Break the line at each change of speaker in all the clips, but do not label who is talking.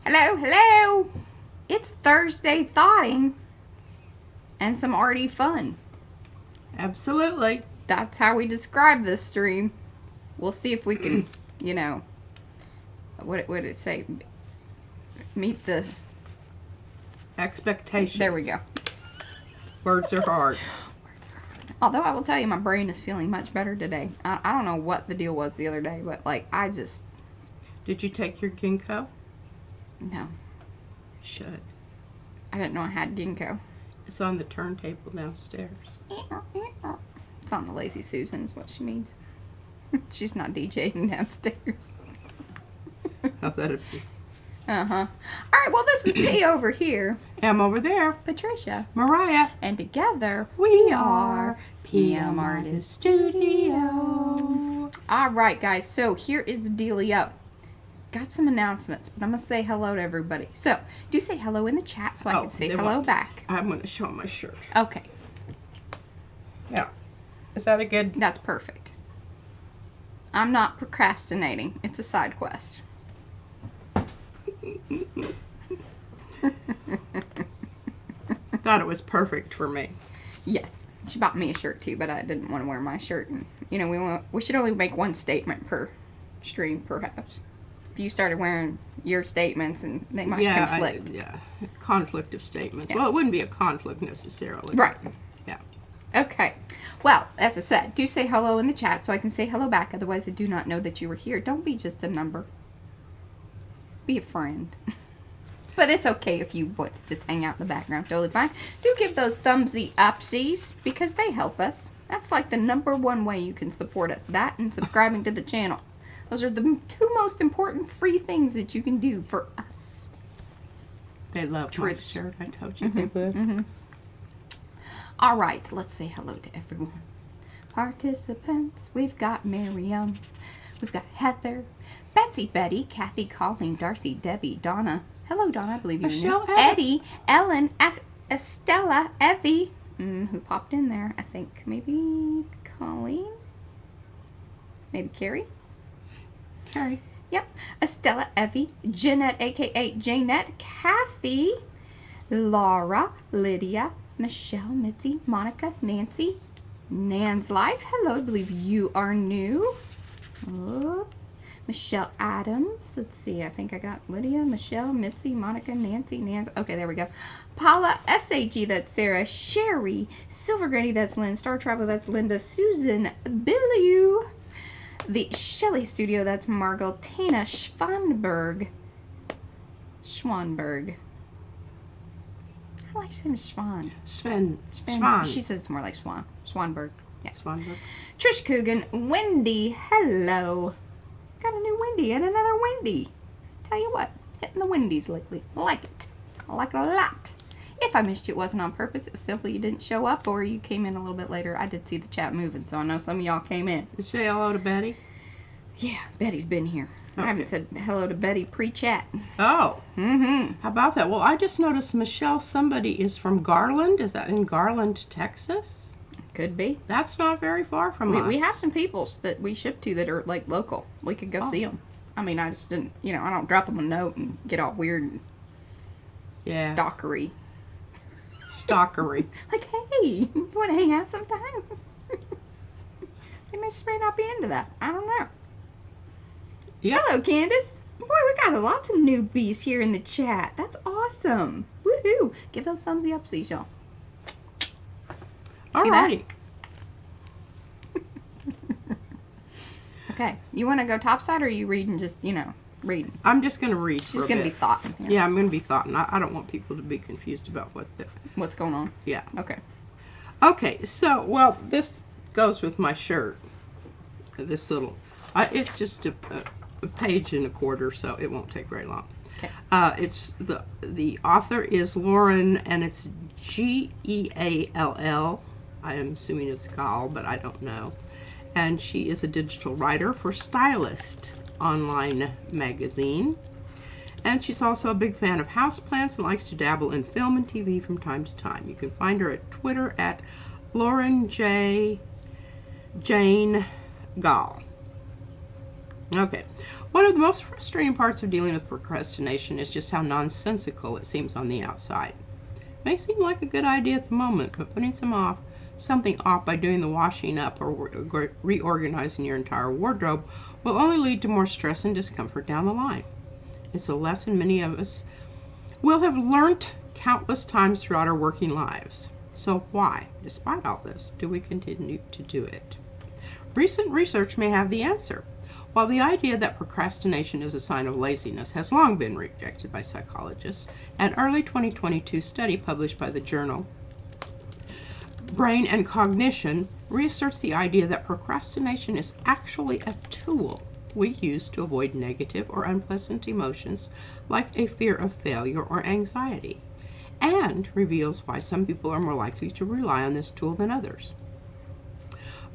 Hello, hello. It's Thursday thoughting and some arty fun.
Absolutely.
That's how we describe this stream. We'll see if we can, you know, what would it say? Meet the
expectations.
There we go.
Words are hard.
Although I will tell you, my brain is feeling much better today. I don't know what the deal was the other day, but like I just...
Did you take your ginkgo?
No.
Should.
I didn't know I had ginkgo.
It's on the turntable downstairs.
It's on the Lazy Susan is what she means. She's not DJing downstairs.
Oh, that'd be...
Uh-huh. Alright, well this is P over here.
M over there.
Patricia.
Mariah.
And together
we are PM Artist Studio.
Alright guys, so here is the dealio. Got some announcements, but I'm going to say hello to everybody. So, do say hello in the chat so I can say hello back.
I'm going to show my shirt.
Okay.
Yeah. Is that a good...
That's perfect. I'm not procrastinating. It's a side quest.
Thought it was perfect for me.
Yes. She bought me a shirt too, but I didn't want to wear my shirt. And, you know, we should only make one statement per stream, perhaps. If you started wearing your statements, and they might conflict.
Conflict of statements.
Yeah.
Well, it wouldn't be a conflict necessarily.
Right.
Yeah.
Okay. Well, as I said, do say hello in the chat so I can say hello back. Otherwise, I do not know that you were here. Don't be just a number. Be a friend. But it's okay if you want to just hang out in the background. Totally fine. Do give those thumbsy upsies because they help us. That's like the #1 way you can support us. That and subscribing to the channel. Those are the two most important free things that you can do for us.
They love my shirt. I told you they would.
All right, let's say hello to everyone. Participants, we've got Miriam, we've got Heather, Betsy, Betty, Kathy, Colleen, Darcy, Debbie, Donna. Hello, Donna. I believe you're new. Eddie, Ellen, Estella, Evie, who popped in there. I think maybe Colleen, maybe Carrie.
Carrie.
Yep. Estella, Evie, Jeanette, a.k.a. Janette, Kathy, Laura, Lydia, Michelle, Mitzi, Monica, Nancy, Nan's Life. Hello, I believe you are new. Oh. Michelle Adams. Let's see. I think I got Lydia, Michelle, Mitzi, Monica, Nancy, Nan's. Okay, there we go. Paula, SAG, that's Sarah. Sherry, Silver Granny, that's Lynn. Star Traveler, that's Linda. Susan, Billy. The Shelley Studio, that's Margot. Tina Schwanberg. I like saying Schwan.
Sven.
She says it's more like Swan. Schwanberg. Yeah.
Schwanberg.
Trish Coogan. Wendy. Hello. Got a new Wendy and another Wendy. Tell you what, hitting the Wendy's lately. I like it. I like it a lot. If I missed you, it wasn't on purpose. It was simply you didn't show up or you came in a little bit later. I did see the chat moving, so I know some of y'all came in.
Did you say hello to Betty?
Yeah, Betty's been here. Okay. I haven't said hello to Betty pre-chat.
Oh. How about that? Well, I just noticed Michelle, somebody is from Garland. Is that in Garland, Texas?
Could be.
That's not very far from us.
We have some people that we ship to that are like local. We could go see them. I mean, I just didn't, you know, I don't drop them a note and get all weird and stalkery. Like, hey, you want to hang out sometime? They may not be into that. I don't know. Yep. Hello, Candace. Boy, we got lots of newbies here in the chat. That's awesome. Woohoo. Give those thumbsy upsies, y'all.
Alrighty.
Okay. You want to go topside or are you reading just, you know, reading?
I'm just going to read.
She's going to be thoughting.
Yeah, I'm going to be thoughting. I don't want people to be confused about
what's going on.
Yeah.
Okay.
Okay, so, well, this goes with my shirt. This little, it's just a page and a quarter, so it won't take very long.
Okay.
It's the author is Lauren, and it's Geall. I am assuming it's Gall, but I don't know. And she is a digital writer for Stylist online magazine. And she's also a big fan of houseplants and likes to dabble in film and TV from time to time. You can find her at Twitter at Lauren Jane Gall. Okay. One of the most frustrating parts of dealing with procrastination is just how nonsensical it seems on the outside. It may seem like a good idea at the moment, but putting something off by doing the washing up or reorganizing your entire wardrobe will only lead to more stress and discomfort down the line. It's a lesson many of us will have learnt countless times throughout our working lives. So why, despite all this, do we continue to do it? Recent research may have the answer. While the idea that procrastination is a sign of laziness has long been rejected by psychologists, an early 2022 study published by the journal Brain and Cognition reasserts the idea that procrastination is actually a tool we use to avoid negative or unpleasant emotions like a fear of failure or anxiety, and reveals why some people are more likely to rely on this tool than others.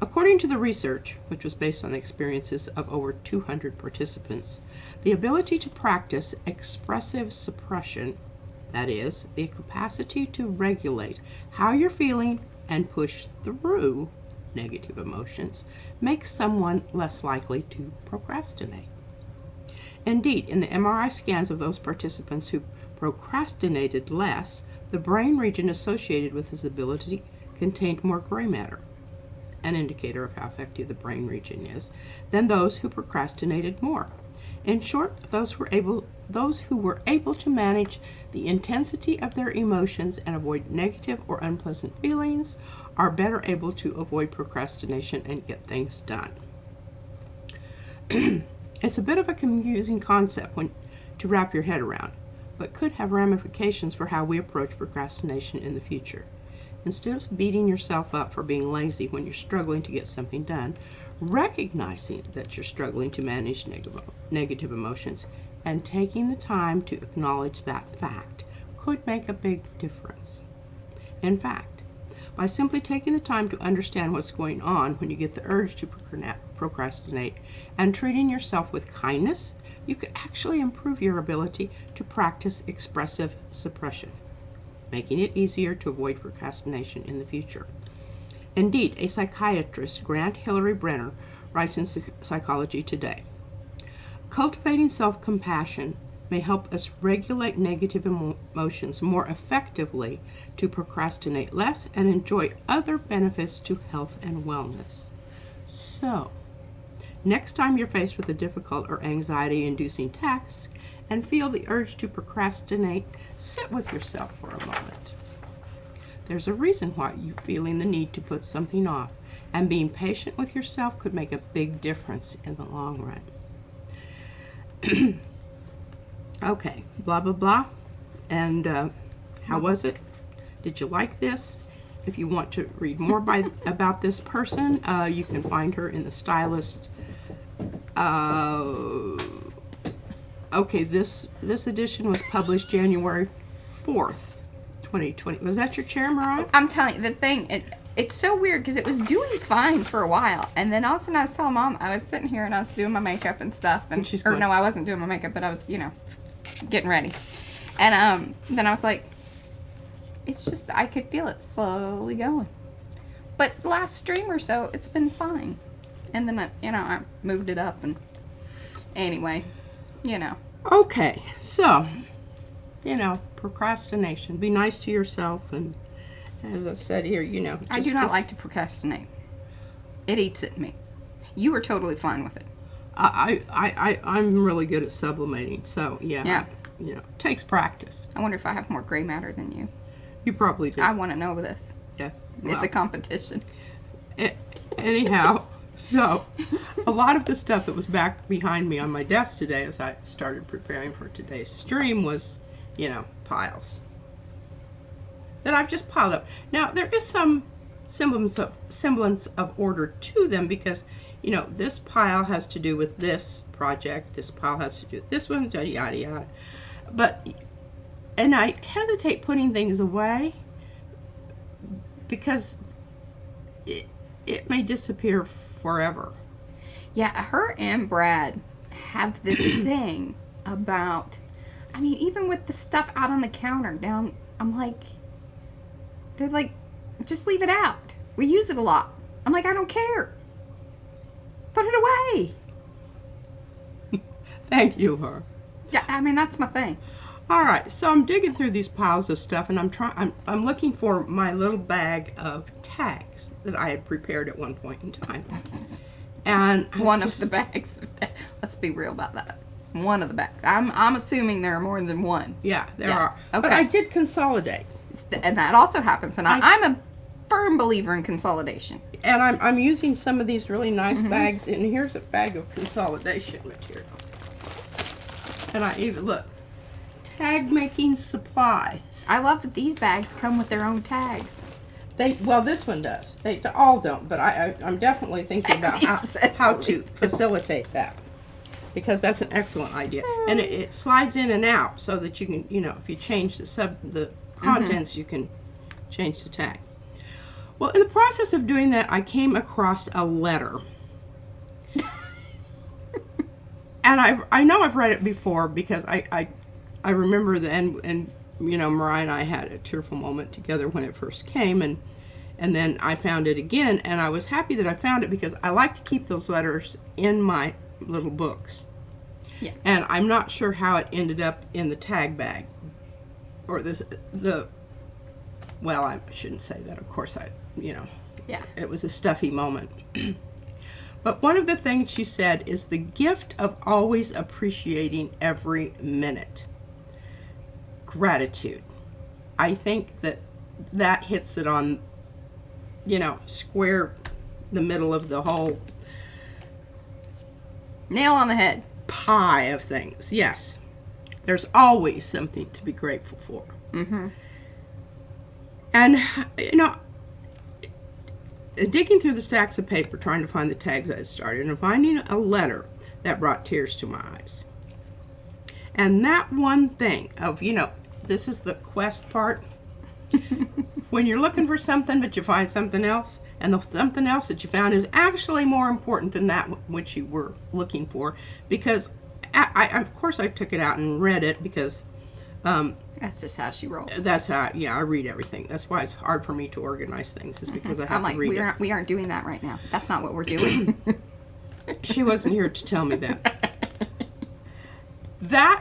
According to the research, which was based on the experiences of over 200 participants, the ability to practice expressive suppression, that is, the capacity to regulate how you're feeling and push through negative emotions, makes someone less likely to procrastinate. Indeed, in the MRI scans of those participants who procrastinated less, the brain region associated with this ability contained more gray matter, an indicator of how effective the brain region is, than those who procrastinated more. In short, those who were able to manage the intensity of their emotions and avoid negative or unpleasant feelings are better able to avoid procrastination and get things done. It's a bit of a confusing concept to wrap your head around, but could have ramifications for how we approach procrastination in the future. Instead of beating yourself up for being lazy when you're struggling to get something done, recognizing that you're struggling to manage negative emotions and taking the time to acknowledge that fact could make a big difference. In fact, by simply taking the time to understand what's going on when you get the urge to procrastinate and treating yourself with kindness, you could actually improve your ability to practice expressive suppression, making it easier to avoid procrastination in the future. Indeed, a psychiatrist, Grant Hillary Brenner, writes in Psychology Today, cultivating self-compassion may help us regulate negative emotions more effectively to procrastinate less and enjoy other benefits to health and wellness. So, next time you're faced with a difficult or anxiety-inducing task and feel the urge to procrastinate, sit with yourself for a moment. There's a reason why you're feeling the need to put something off, and being patient with yourself could make a big difference in the long run. Okay, blah, blah, blah. And how was it? Did you like this? If you want to read more about this person, you can find her in the Stylist. Okay, this edition was published January 4th, 2020. Was that your chair, Mariah?
I'm telling you, the thing, it's so weird because it was doing fine for a while, and then all of a sudden I was telling Mom, I was sitting here and I was doing my makeup and stuff, and
she's
or
going,
no, I wasn't doing my makeup, but I was, getting ready, and then I was like, it's just, I could feel it slowly going, but the last stream or so, it's been fine, and then I moved it up, and anyway,
Okay, so, procrastination. Be nice to yourself, and as I said here,
I do not like to procrastinate. It eats at me. You were totally fine with it.
I'm really good at sublimating, so yeah. It takes practice.
I wonder if I have more gray matter than you.
You probably do.
I want to know this.
Yeah.
It's a competition.
Anyhow, so a lot of the stuff that was back behind me on my desk today as I started preparing for today's stream was, piles that I've just piled up. Now, there is some semblance of order to them because, this pile has to do with this project, this pile has to do with this one, yada, yada, yada. And I hesitate putting things away because it may disappear forever.
Yeah, her and Brad have this thing about, even with the stuff out on the counter down, they're like, just leave it out. We use it a lot. I'm like, I don't care. Put it away.
Thank you, Laura.
Yeah, I mean, that's my thing.
All right, so I'm digging through these piles of stuff, and I'm looking for my little bag of tags that I had prepared at one point in time. And
One of the bags. Let's be real about that. One of the bags. I'm assuming there are more than one.
Yeah, there are.
Okay.
But I did consolidate.
And that also happens. And I'm a firm believer in consolidation.
And I'm using some of these really nice bags, and here's a bag of consolidation material. And I even, look, tag making supplies.
I love that these bags come with their own tags.
Well, this one does. They all don't, but I'm definitely thinking about how to facilitate that, because that's an excellent idea. And it slides in and out so that you can, if you change the contents, you can change the tag. Well, in the process of doing that, I came across a letter. And I know I've read it before, because I remember then, and Mariah and I had a tearful moment together when it first came, and then I found it again, and I was happy that I found it, because I like to keep those letters in my little books.
Yeah.
And I'm not sure how it ended up in the tag bag, or well, I shouldn't say that. Of course,
Yeah.
it was a stuffy moment. But one of the things she said is the gift of always appreciating every minute. Gratitude. I think that hits it on, square the middle of the whole
Nail on the head.
pie of things. Yes. There's always something to be grateful for.
Mm-hmm.
And, digging through the stacks of paper, trying to find the tags I had started, and finding a letter that brought tears to my eyes. And that one thing of, this is the quest part. When you're looking for something, but you find something else, and the something else that you found is actually more important than that which you were looking for, because of course I took it out and read it, because
That's just how she rolls.
that's how, I read everything. That's why it's hard for me to organize things, is because I have to read it.
We aren't doing that right now. That's not what we're doing.
She wasn't here to tell me that.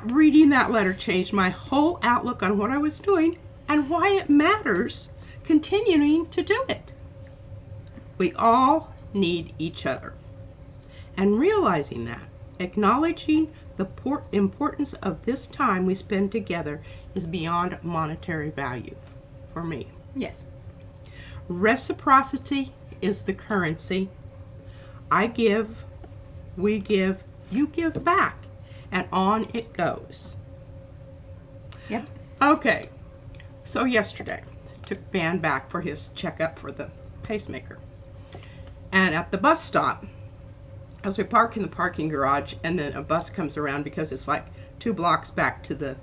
Reading that letter changed my whole outlook on what I was doing and why it matters continuing to do it. We all need each other. And realizing that, acknowledging the importance of this time we spend together, is beyond monetary value for me.
Yes.
Reciprocity is the currency. I give, we give, you give back, and on it goes.
Yep.
Okay, so yesterday, took Van back for his checkup for the pacemaker. And at the bus stop, as we park in the parking garage, and then a bus comes around, because it's like 2 blocks back to the,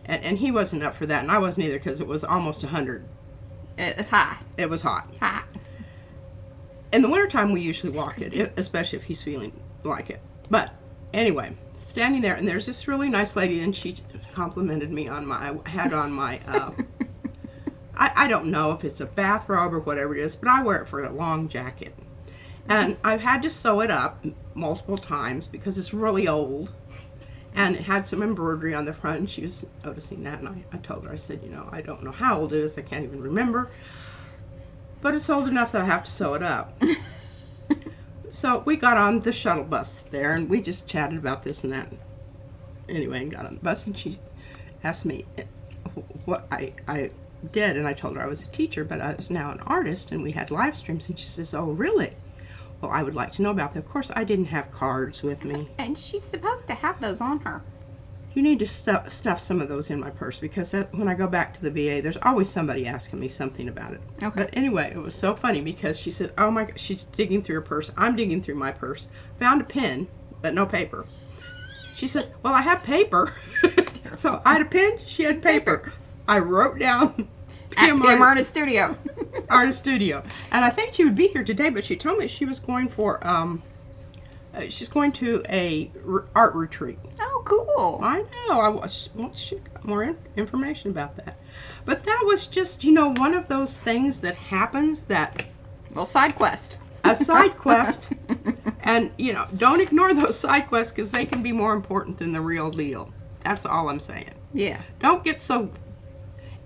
and he wasn't up for that, and I wasn't either, because it was almost 100.
It's high.
It was hot.
High.
In the wintertime, we usually walk it, especially if he's feeling like it. But anyway, standing there, and there's this really nice lady, and she complimented me on I had on my, I don't know if it's a bathrobe or whatever it is, but I wear it for a long jacket. And I've had to sew it up multiple times because it's really old. And it had some embroidery on the front, and she was noticing that, and I told her, I said, I don't know how old it is, I can't even remember. But it's old enough that I have to sew it up. So we got on the shuttle bus there, and we just chatted about this and that. Anyway, and got on the bus, and she asked me what I did, and I told her I was a teacher, but I was now an artist, and we had live streams, and she says, oh, really? Well, I would like to know about that. Of course, I didn't have cards with me.
And she's supposed to have those on her.
You need to stuff some of those in my purse, because when I go back to the VA, there's always somebody asking me something about it.
Okay.
But anyway, it was so funny, because she said, oh my God, she's digging through her purse. I'm digging through my purse. Found a pen, but no paper. She says, well, I have paper. So I had a pen, she had paper. I wrote down
PM Artist Studio.
Artist Studio. And I think she would be here today, but she told me she was going for, she's going to a art retreat.
Oh, cool.
I know. She got more information about that. But that was just, one of those things that happens that...
Well, side quest.
A side quest. And, you know, don't ignore those side quests because they can be more important than the real deal. That's all I'm saying.
Yeah.
Don't get so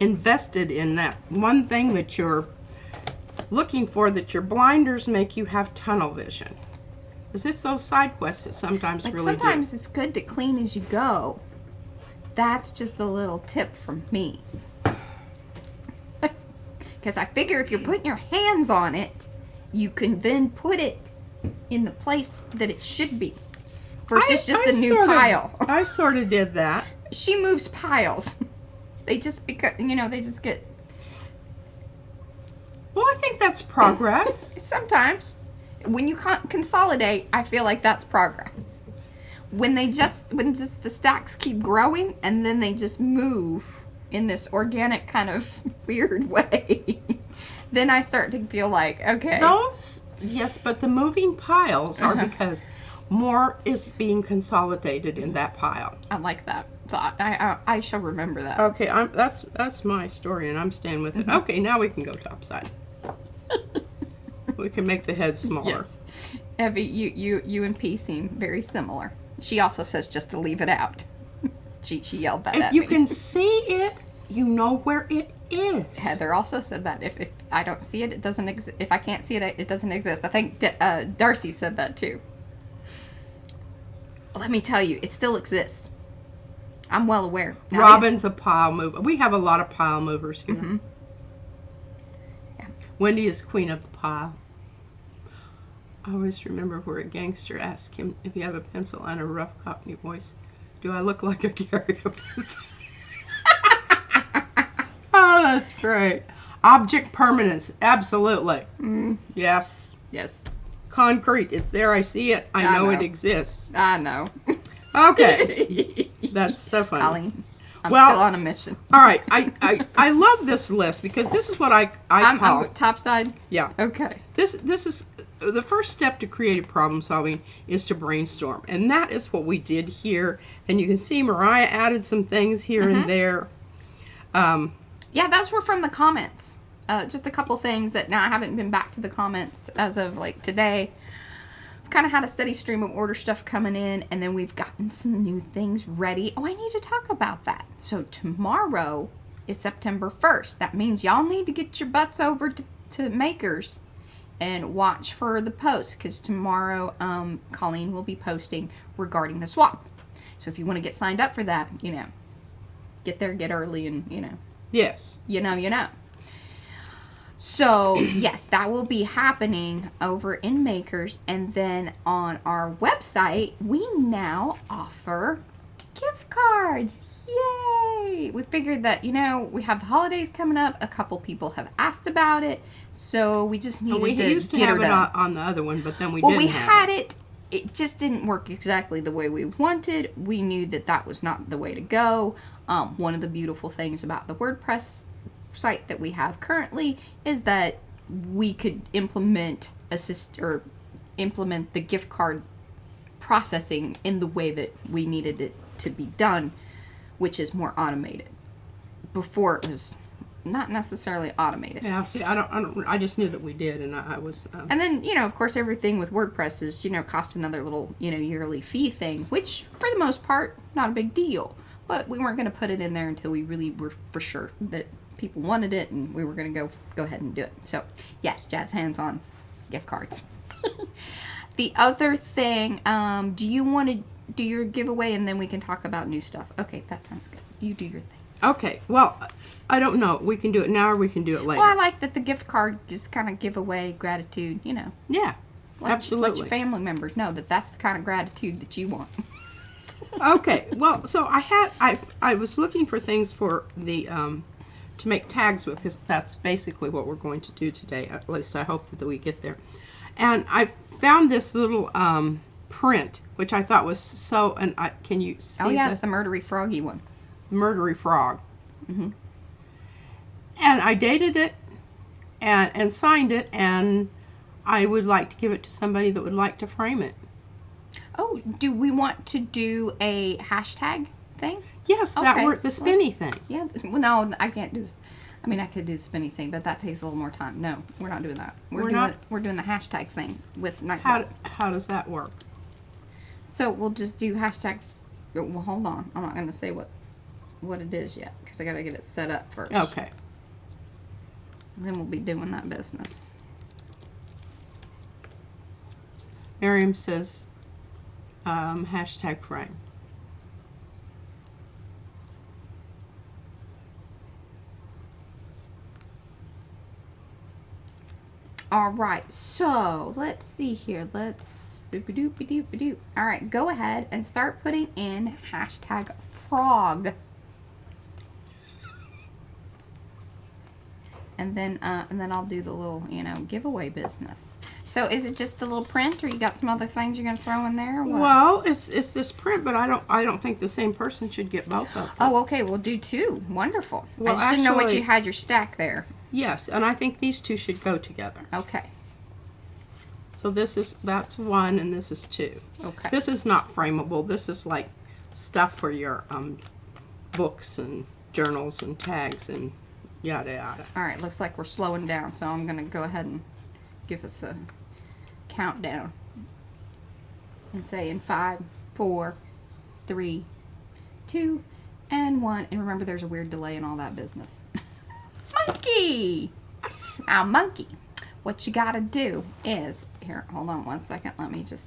invested in that one thing that you're looking for that your blinders make you have tunnel vision. Because it's those side quests that sometimes
Like
really
sometimes
do.
it's good to clean as you go. That's just a little tip from me. Because I figure if you're putting your hands on it, you can then put it in the place that it should be. Versus just a new pile.
I sort of did that.
She moves piles. They just they just get...
Well, I think that's progress.
Sometimes. When you consolidate, I feel like that's progress. When just the stacks keep growing and then they just move in this organic kind of weird way, then I start to feel like, okay.
Those, yes, but the moving piles are because more is being consolidated in that pile.
I like that thought. I shall remember that.
Okay, that's my story, and I'm staying with it. Okay, now we can go topside. We can make the head smaller.
Yes. Evie, you and P seem very similar. She also says just to leave it out. She yelled that at me.
If you can see it, you know where it is.
Heather also said that if I don't see it, it doesn't exist. If I can't see it, it doesn't exist. I think Darcy said that too. Let me tell you, it still exists. I'm well aware. Now,
Robin's a pile mover. We have a lot of pile movers here.
Mm-hmm. Yeah.
Wendy is queen of the pile. I always remember where a gangster asked him if he had a pencil and a rough Cockney voice, "Do I look like I carry a pencil?" Oh, that's great. Object permanence, absolutely. Yes.
Yes.
Concrete, it's there. I see it. I know it exists.
I know.
Okay. That's so funny.
Colleen, I'm
Well,
still on a mission.
All right. I love this list because this is what I
I'm
call.
topside.
Yeah.
Okay.
This is the first step to creative problem solving is to brainstorm, and that is what we did here. And you can see Mariah added some things here and there.
Yeah, those were from the comments. Just a couple things that now I haven't been back to the comments as of like today. We've kind of had a steady stream of order stuff coming in, and then we've gotten some new things ready. Oh, I need to talk about that. So tomorrow is September 1st. That means y'all need to get your butts over to Makers and watch for the post, because tomorrow Colleen will be posting regarding the swap. So if you want to get signed up for that, get there, get early, and
Yes.
you know. So, yes, that will be happening over in Makers. And then on our website, we now offer gift cards. Yay! We figured that, we have the holidays coming up. A couple people have asked about it. So, we just needed
We
to
used to
get
have
her
it
done.
on the other one, but then we
Well,
didn't
we
have
had
it.
it just didn't work exactly the way we wanted. We knew that was not the way to go. One of the beautiful things about the WordPress site that we have currently is that we could implement the gift card processing in the way that we needed it to be done, which is more automated. Before it was not necessarily automated.
Yeah, see, I just knew that we did, and I was...
And then, of course, everything with WordPress is, cost another little, yearly fee thing, which, for the most part, not a big deal. But we weren't going to put it in there until we really were for sure that people wanted it, and we were going to go ahead and do it. So, yes, jazz hands on gift cards. The other thing, do you want to do your giveaway, and then we can talk about new stuff? Okay, that sounds good. You do your thing.
Okay, well, I don't know. We can do it now or we can do it later.
Well, I like that the gift card just kind of give away gratitude,
Yeah, absolutely.
Let your family members know that that's the kind of gratitude that you want.
Okay, well, so I was looking for things for the to make tags with, because that's basically what we're going to do today. At least I hope that we get there. And I found this little print, which I thought was so. And can you see?
Oh yeah, it's the murdery froggy one.
Murdery frog. Mm-hmm. And I dated it and signed it, and I would like to give it to somebody that would like to frame it.
Oh, do we want to do a hashtag thing?
Yes,
Okay,
that worked. The spinny thing.
Yeah. Well, no, I can't do this. I mean, I could do the spinny thing, but that takes a little more time. No, we're not doing that. We're doing the hashtag thing with Nightbot.
How does that work?
So we'll just do hashtag. Well, hold on. I'm not going to say what it is yet because I got to get it set up first.
Okay.
Then we'll be doing that business.
Miriam says hashtag frame.
All right, so let's see here. Let's doop-a-doop-a-doop-a-doop. All right, go ahead and start putting in hashtag frog. And then I'll do the little, giveaway business. So is it just the little print, or you got some other things you're gonna throw in there? Or what?
Well, it's this print, but I don't think the same person should get both of them.
Oh, okay. We'll do two. Wonderful.
Well,
I just didn't know what
actually-
you had your stack there.
Yes, and I think these two should go together.
Okay.
So that's one, and this is two.
Okay.
This is not frameable. This is like stuff for your books and journals and tags and yada yada.
All right. Looks like we're slowing down, so I'm gonna go ahead and give us a countdown and say in 5, 4, 3, 2, and 1. And remember, there's a weird delay in all that business. Monkey! Now, monkey, what you gotta do is, here, hold on one second. Let me just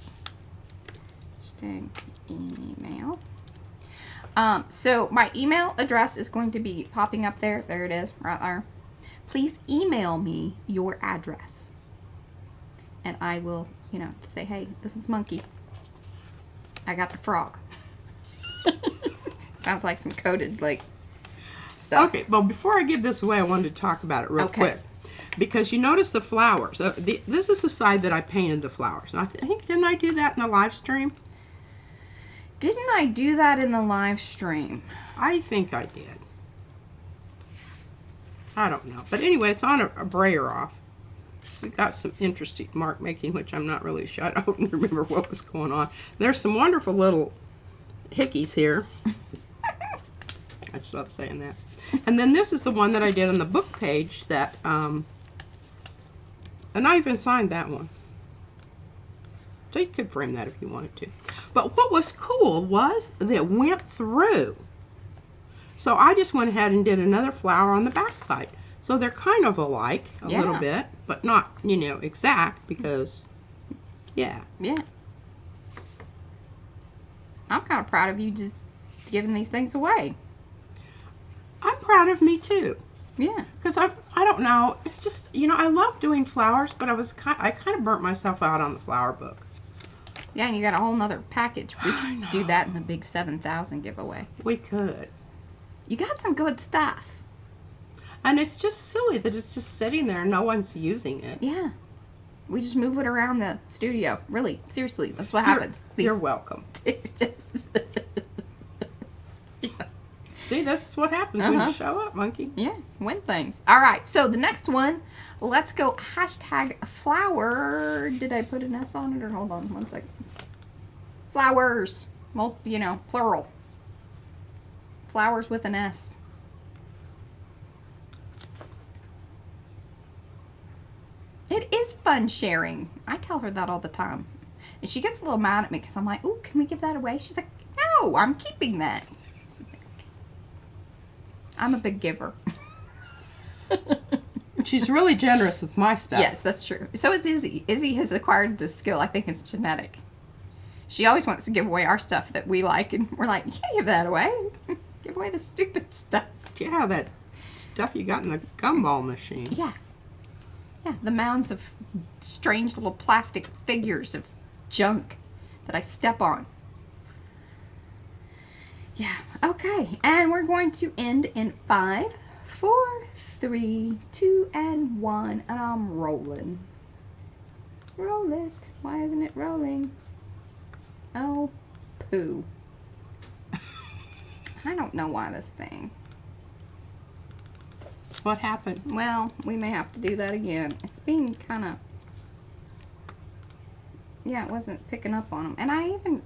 email. So my email address is going to be popping up there. There it is, right there. Please email me your address. And I will, say, hey, this is Monkey. I got the frog. Sounds like some coded, stuff.
Okay, well, before I give this away, I wanted to talk about it real quick. Because you notice the flowers. This is the side that I painted the flowers. I think, didn't I do that in the live stream?
Didn't I do that in the live stream?
I think I did. I don't know. But anyway, it's on a brayer off. So it got some interesting mark making, which I'm not really sure. I don't remember what was going on. There's some wonderful little hickeys here. I just love saying that. And then this is the one that I did on the book page that, and I even signed that one. So you could frame that if you wanted to. But what was cool was that it went through. So I just went ahead and did another flower on the back side. So they're kind of alike a little bit, but not, exact because, yeah.
Yeah. I'm kind of proud of you just giving these things away.
I'm proud of me too.
Yeah.
Because I don't know, it's just, I love doing flowers, but I kind of burnt myself out on the flower book.
Yeah, and you got a whole nother package. We could do that in the big 7,000 giveaway.
We could.
You got some good stuff.
And it's just silly that it's just sitting there and no one's using it.
Yeah. We just move it around the studio. Really, seriously, that's what happens.
You're welcome.
It's just...
Yeah. See, this is what happens when you show up, Monkey.
Yeah, win things. All right, so the next one, let's go hashtag flower. Did I put an S on it, or hold on one second? Flowers, plural. Flowers with an S. It is fun sharing. I tell her that all the time. And she gets a little mad at me because I'm like, ooh, can we give that away? She's like, no, I'm keeping that. I'm a big giver.
She's really generous with my stuff.
Yes, that's true. So is Izzy. Izzy has acquired this skill. I think it's genetic. She always wants to give away our stuff that we like, and we're like, you can't give that away. Give away the stupid stuff.
Yeah, that stuff you got in the gumball machine.
Yeah. Yeah, the mounds of strange little plastic figures of junk that I step on. Yeah, okay. And we're going to end in 5, 4, 3, 2, and 1. And I'm rolling. Roll it. Why isn't it rolling? Oh, poo. I don't know why this thing.
What happened?
Well, we may have to do that again. It's being kind of... Yeah, it wasn't picking up on them. And I even...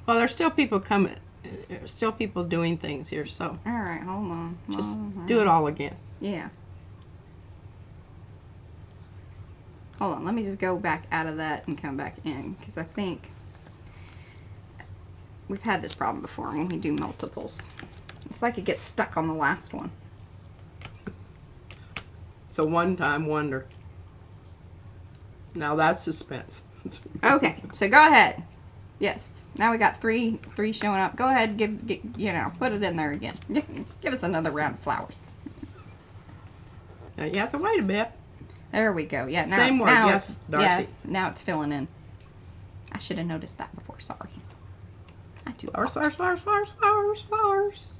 Well, there's still people coming. There's still people doing things here, so
All right, hold on.
just do it all again.
Yeah. Hold on, let me just go back out of that and come back in, because I think we've had this problem before when we do multiples. It's like it gets stuck on the last one.
It's a one-time wonder. Now that's suspense.
Okay, so go ahead. Yes, now we got three showing up. Go ahead, put it in there again. Give us another round of flowers.
Now you have to wait a bit.
There we go. Yeah, now,
Same word,
now
yes, Darcy.
Yeah, now it's filling in. I should have noticed that before. Sorry. I do.
Flowers.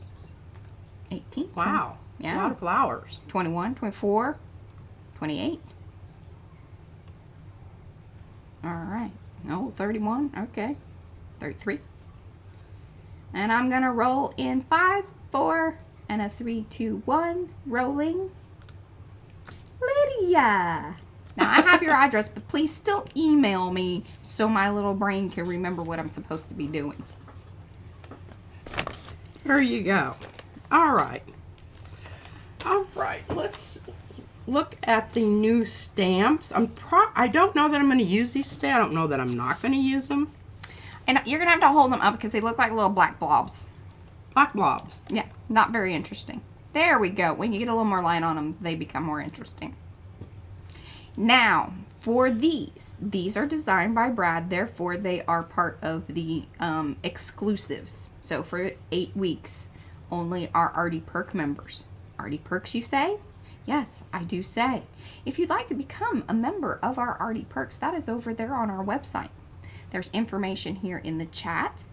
18.
Wow.
Yeah.
A lot of flowers.
21, 24, 28. All right. Oh, 31. Okay. 33. And I'm going to roll in 5, 4, and a 3, 2, 1. Rolling. Lydia. Now, I have your address, but please still email me so my little brain can remember what I'm supposed to be doing.
There you go. All right. Let's look at the new stamps. I don't know that I'm going to use these today. I don't know that I'm not going to use them.
And you're going to have to hold them up because they look like little black blobs.
Black blobs.
Yeah, not very interesting. There we go. When you get a little more light on them, they become more interesting. Now, for these are designed by Brad, therefore they are part of the exclusives. So for 8 weeks, only our Arty Perk members. Arty Perks, you say? Yes, I do say. If you'd like to become a member of our Arty Perks, that is over there on our website. There's information here in the chat.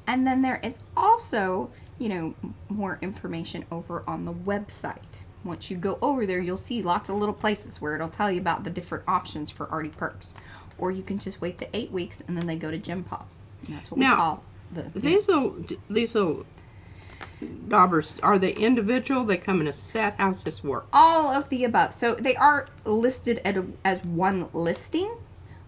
And then there is also, more information over on the website. Once you go over there, you'll see lots of little places where it'll tell you about the different options for Arty Perks. Or you can just wait the 8 weeks and then they go to Gem Pop. And that's what we call
these little daubers, are they individual? They come in a set? How's this work?
All of the above. So they are listed as one listing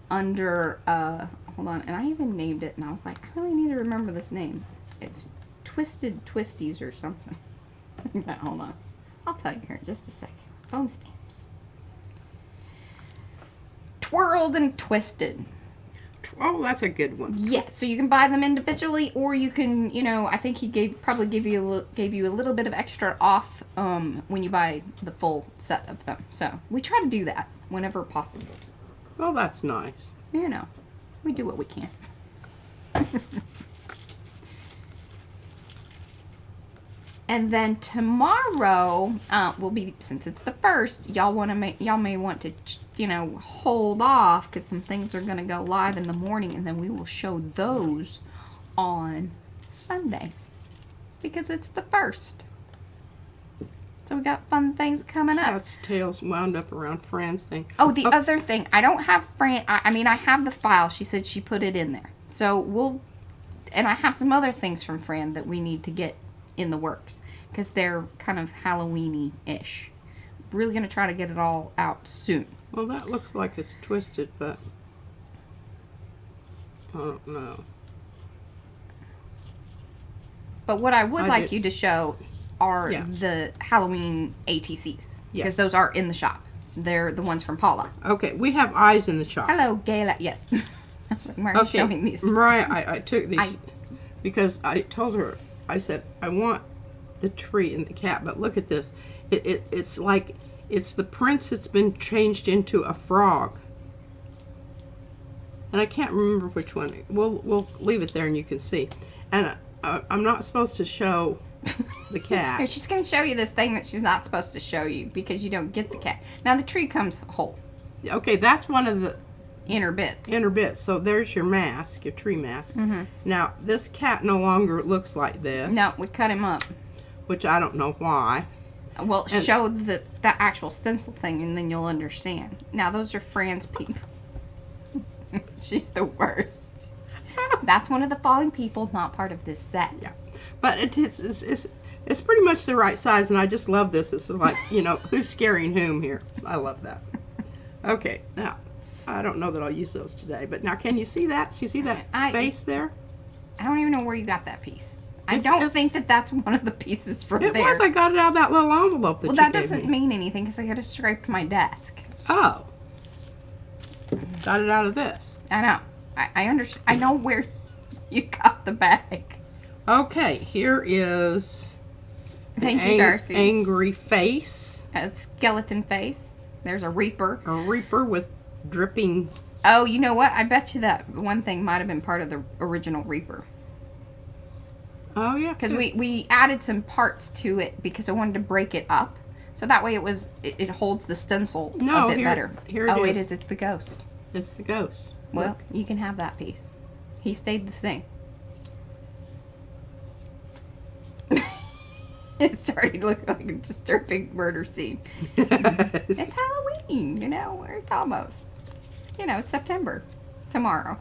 under, hold on, and I even named it, and I was like, I really need to remember this name. It's Twisted Twisties or something. Hold on. I'll tell you here in just a second. Foam stamps. Twirled and Twisted.
Oh, that's a good one.
Yes, so you can buy them individually, or you can, I think he probably gave you a little bit of extra off when you buy the full set of them. So we try to do that whenever possible.
Well, that's nice.
We do what we can. And then tomorrow will be, since it's the 1st, y'all may want to, hold off because some things are going to go live in the morning, and then we will show those on Sunday because it's the 1st. So we got fun things coming up.
That's tails wound up around Fran's thing.
Oh, the other thing, I don't have Fran. I have the file. She said she put it in there. So and I have some other things from Fran that we need to get in the works because they're kind of Halloween-y-ish. Really gonna try to get it all out soon.
Well, that looks like it's twisted, but I don't know.
But what I would like you to show are the Halloween ATCs because those are in the shop. They're the ones from Paula.
Okay, we have eyes in the shop.
Hello, Gayla. Yes. I was like, why are you showing these?
Mariah, I took these because I told her, I said, I want the tree and the cat, but look at this. It's like, it's the prince that's been changed into a frog. And I can't remember which one. We'll leave it there and you can see. And I'm not supposed to show the cat.
She's going to show you this thing that she's not supposed to show you because you don't get the cat. Now the tree comes whole.
Okay, that's one of the
inner bits.
Inner bits. So there's your mask, your tree mask.
Mm-hmm.
Now this cat no longer looks like this.
No, we cut him up.
Which I don't know why.
Well, show the actual stencil thing and then you'll understand. Now those are Fran's people. She's the worst. That's one of the falling people, not part of this set.
Yeah, but it's pretty much the right size, and I just love this. It's like, who's scaring whom here? I love that. Okay, now I don't know that I'll use those today, but now can you see that? Do you see that face there?
I don't even know where you got that piece. I don't think that that's one of the pieces from
it
there.
was. I got it out of that little envelope that
well,
you
that
gave
doesn't
me.
mean anything because I could have scraped my desk.
Oh. Got it out of this.
I know. I understand. I know where you got the bag.
Okay, here is
Thank you, Darcy.
angry face.
A skeleton face. There's a reaper.
A reaper with dripping.
Oh, you know what? I bet you that one thing might have been part of the original reaper.
Oh, yeah.
Because we added some parts to it because I wanted to break it up. So that way it holds the stencil a bit better.
Here it is.
It is. It's the ghost.
It's the ghost.
Well,
Look.
you can have that piece. He stayed the same. It's starting to look like a disturbing murder scene. It's Halloween, you know. It's almost. You know, it's September. Tomorrow.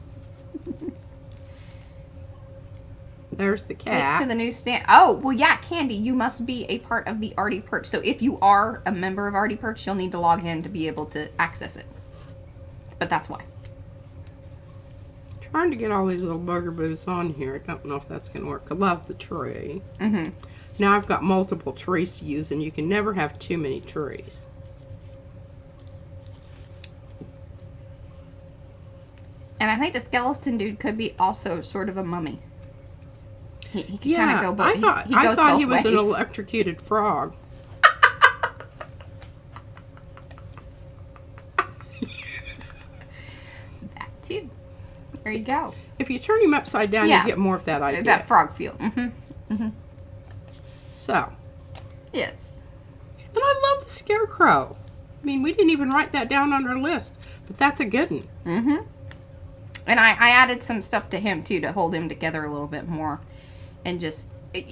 There's the
Link
cat.
to the newsstand. Oh, well, yeah, Candy, you must be a part of the Arty Perks. So if you are a member of Arty Perks, you'll need to log in to be able to access it. But that's why.
Trying to get all these little bugaboos on here. I don't know if that's going to work. I love the tree.
Mm-hmm.
Now I've got multiple trees to use, and you can never have too many trees.
And I think the skeleton dude could be also sort of a mummy. He can kind of go both.
I thought he was
ways.
an electrocuted frog.
That too. There you go.
If you turn him upside down,
Yeah.
you get more of that idea.
That frog feel. Mm-hmm. Mm-hmm.
So,
Yes.
and I love the scarecrow. I mean, we didn't even write that down on our list, but that's a good one.
Mm-hmm. And I added some stuff to him too to hold him together a little bit more. And just,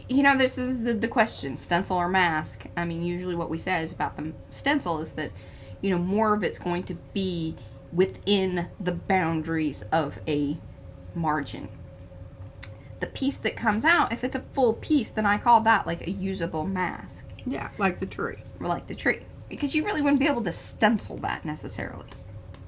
you know, this is the question, stencil or mask. I mean, usually what we say is about the stencil is that, you know, more of it's going to be within the boundaries of a margin. The piece that comes out, if it's a full piece, then I call that like a usable mask.
Yeah, like the tree.
Or like the tree. Because you really wouldn't be able to stencil that necessarily.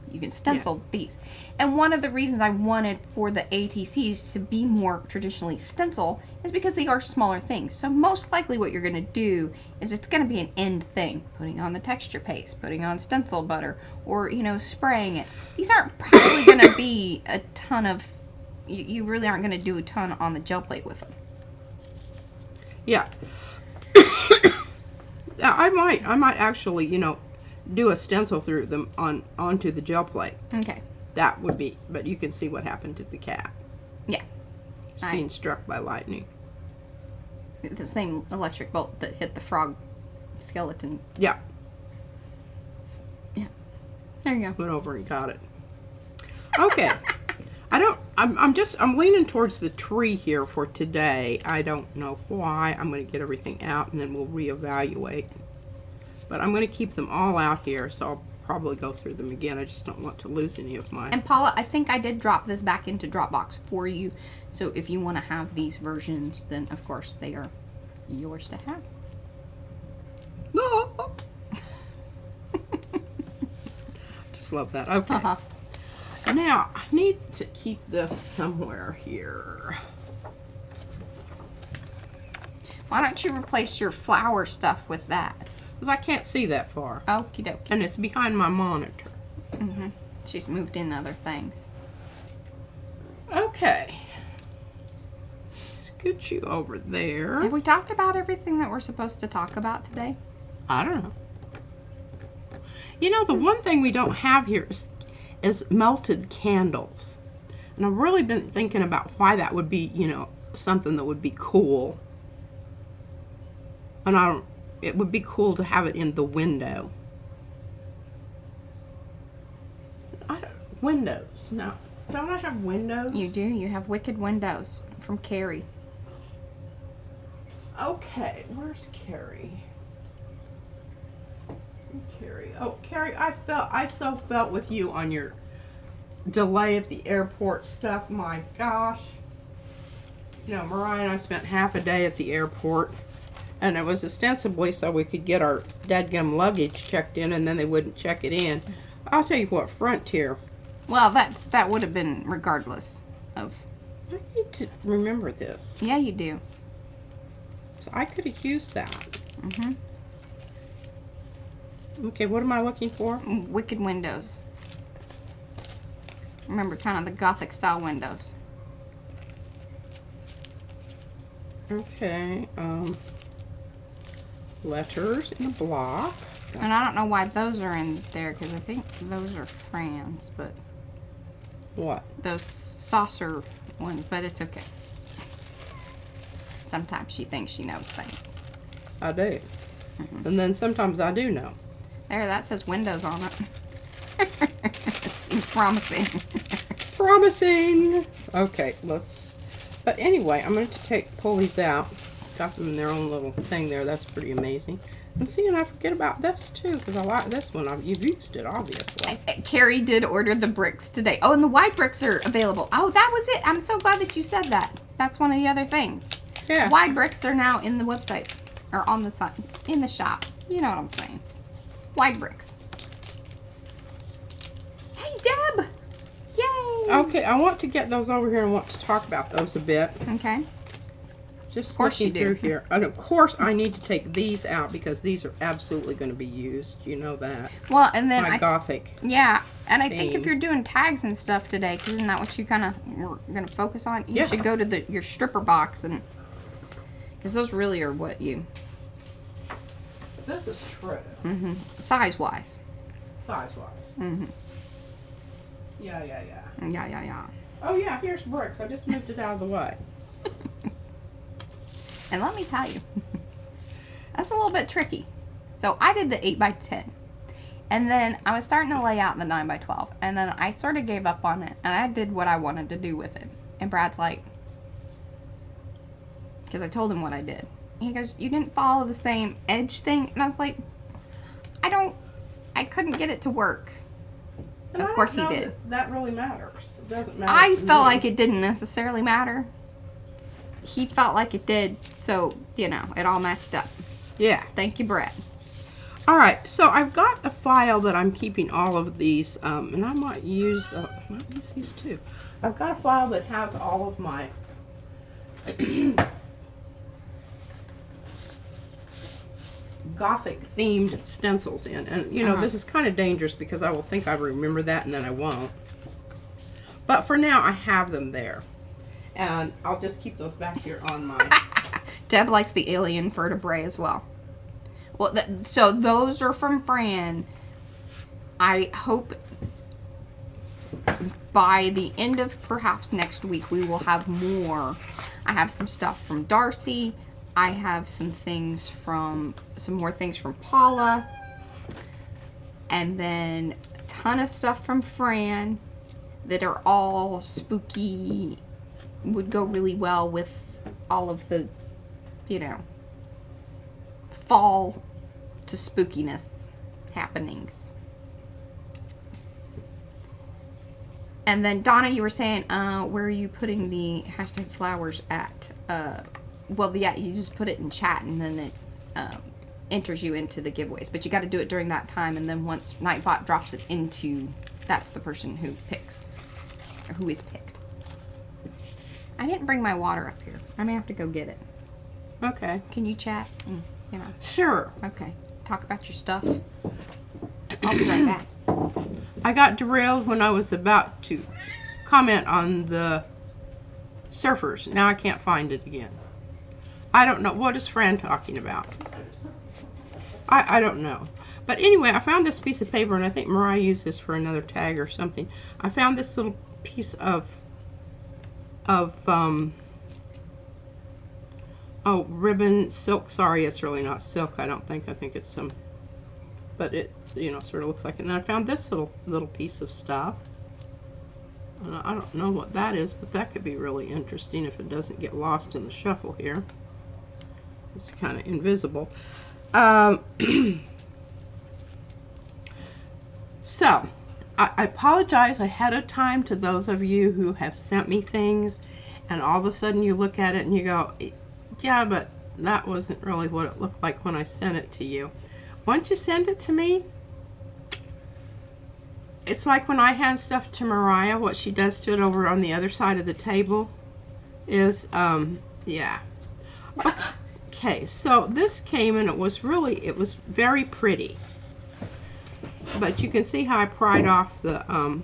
You can stencil these. And one of the reasons I wanted for the ATCs to be more traditionally stencil is because they are smaller things. So most likely what you're going to do is it's going to be an end thing. Putting on the texture paste, putting on stencil butter, or, you know, spraying it. These aren't probably going to be a ton of, you really aren't going to do a ton on the gel plate with them.
Yeah. Yeah, I might actually, you know, do a stencil through them onto the gel plate.
Okay.
That would be, but you can see what happened to the cat.
Yeah.
It's being struck by lightning.
The same electric bolt that hit the frog skeleton.
Yeah.
Yeah. There you go.
Went over and got it. Okay. I'm leaning towards the tree here for today. I don't know why. I'm going to get everything out and then we'll reevaluate. But I'm going to keep them all out here, so I'll probably go through them again. I just don't want to lose any of mine.
And Paula, I think I did drop this back into Dropbox for you. So if you want to have these versions, then of course they are yours to have.
No. Just love that. Okay.
Uh-huh.
Now, I need to keep this somewhere here.
Why don't you replace your flower stuff with that?
Because I can't see that far.
Okie dokie.
And it's behind my monitor.
Mm-hmm. She's moved in other things.
Okay. Scoot you over there.
Have we talked about everything that we're supposed to talk about today?
I don't know. You know, the one thing we don't have here is melted candles. And I've really been thinking about why that would be, you know, something that would be cool. And it would be cool to have it in the window. Windows. No. Don't I have windows?
You do. You have wicked windows from Carrie.
Okay, where's Carrie? Carrie. Oh, Carrie, I so felt with you on your delay at the airport stuff. My gosh. You know, Mariah and I spent half a day at the airport, and it was ostensibly so we could get our dadgum luggage checked in, and then they wouldn't check it in. I'll tell you what, Frontier.
Well, that would have been regardless of.
I need to remember this.
Yeah, you do.
because I could have used that. Okay, what am I looking for?
Wicked windows. Remember, kind of the Gothic style windows.
Okay, letters in a block.
And I don't know why those are in there, because I think those are Fran's, but...
What?
Those saucer ones, but it's okay. Sometimes she thinks she knows things.
I do. And then sometimes I do know.
There, that says windows on it. It seems promising.
Promising! Okay, let's... But anyway, I'm going to pull these out. Got them in their own little thing there. That's pretty amazing. And see, and I forget about this too, because I like this one. You've used it, obviously.
Carrie did order the bricks today. Oh, and the white bricks are available. Oh, that was it. I'm so glad that you said that. That's one of the other things.
Yeah.
White bricks are now in the website, or on the site, in the shop. You know what I'm saying. White bricks. Hey, Deb! Yay!
Okay, I want to get those over here and want to talk about those a bit.
Okay.
Just
of course
looking
you do.
through here. And of course I need to take these out because these are absolutely going to be used. You know that.
Well, and then
My Gothic.
Yeah, and I think if
theme.
you're doing tags and stuff today, because isn't that what you kind of were going to focus on? You should go to your stripper box, and because those really are what you...
This is true.
Size-wise.
Size-wise. Yeah.
Yeah.
Oh yeah, here's bricks. I just moved it out of the way.
And let me tell you, that's a little bit tricky. So I did the 8x10. And then I was starting to lay out the 9x12. And then I sort of gave up on it. And I did what I wanted to do with it. And Brad's like, because I told him what I did. He goes, you didn't follow the same edge thing? And I was like, I couldn't get it to work.
And
Of
I
course he
don't know
did.
That really matters. It doesn't matter.
I
to
felt
me.
like it didn't necessarily matter. He felt like it did, so, you know, it all matched up.
Yeah.
Thank you, Brett.
All right, so I've got a file that I'm keeping all of these, and I might use these too. I've got a file that has all of my Gothic themed stencils in, and you know this is kind of dangerous because I will think I remember that and then I won't. But for now, I have them there. And I'll just keep those back here on my...
Deb likes the alien vertebrae as well. Well, so those are from Fran. I hope by the end of perhaps next week we will have more. I have some stuff from Darcy. I have some more things from Paula. And then a ton of stuff from Fran that are all spooky, would go really well with all of the, you know, fall to spookiness happenings. And then Donna, you were saying, where are you putting the hashtag flowers at? Well, yeah, you just put it in chat and then it enters you into the giveaways. But you got to do it during that time, and then once Nightbot drops it into, that's the person who picks, or who is picked. I didn't bring my water up here. I may have to go get it.
Okay.
Can you chat? You know.
Sure.
Okay. Talk about your stuff. I'll be right back.
I got derailed when I was about to comment on the surfers. Now I can't find it again. I don't know. What is Fran talking about? I don't know. But anyway, I found this piece of paper, and I think Mariah used this for another tag or something. I found this little piece of ribbon, silk. Sorry, it's really not silk. I don't think. I think it's some, but it, you know, sort of looks like it. And I found this little piece of stuff. I don't know what that is, but that could be really interesting if it doesn't get lost in the shuffle here. It's kind of invisible. So, I apologize ahead of time to those of you who have sent me things, and all of a sudden you look at it and you go, yeah, but that wasn't really what it looked like when I sent it to you. Once you send it to me, it's like when I hand stuff to Mariah, what she does to it over on the other side of the table is, yeah. Okay. Okay, so this came and it was very pretty. But you can see how I pried off the
And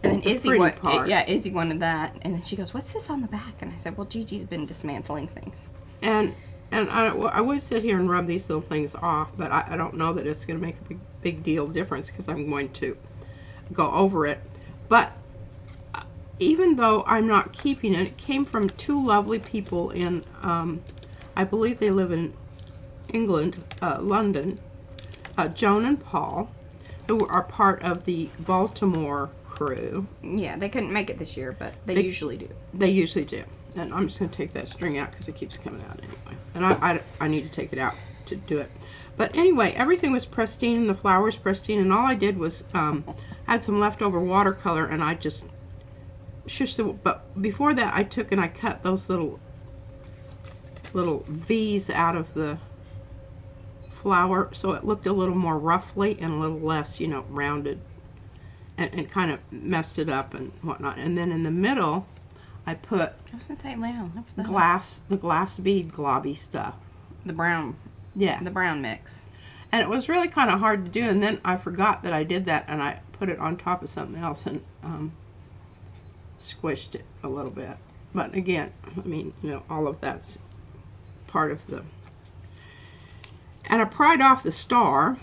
then Izzy
part.
Izzy wanted that, and then she goes, "What's this on the back?" And I said, "Well, Gigi's been dismantling things."
And I would sit here and rub these little things off, but I don't know that it's going to make a big deal difference because I'm going to go over it. But even though I'm not keeping it, it came from two lovely people in, I believe they live in England, London, Joan and Paul, who are part of the Baltimore crew.
Yeah, they couldn't make it this year, but they usually do.
They usually do. And I'm just going to take that string out because it keeps coming out anyway. And I need to take it out to do it. But anyway, everything was pristine and the flowers pristine. And all I did was had some leftover watercolor and I just shushed it. But before that, I took and I cut those little V's out of the flower so it looked a little more roughly and a little less, you know, rounded. And kind of messed it up and whatnot. And then in the middle, I put
I was gonna say, Leon,
the glass bead globby stuff.
The brown.
Yeah.
The brown mix.
And it was really kind of hard to do. And then I forgot that I did that, and I put it on top of something else and squished it a little bit. But again, I mean, you know, all of that's part of the. And I pried off the star,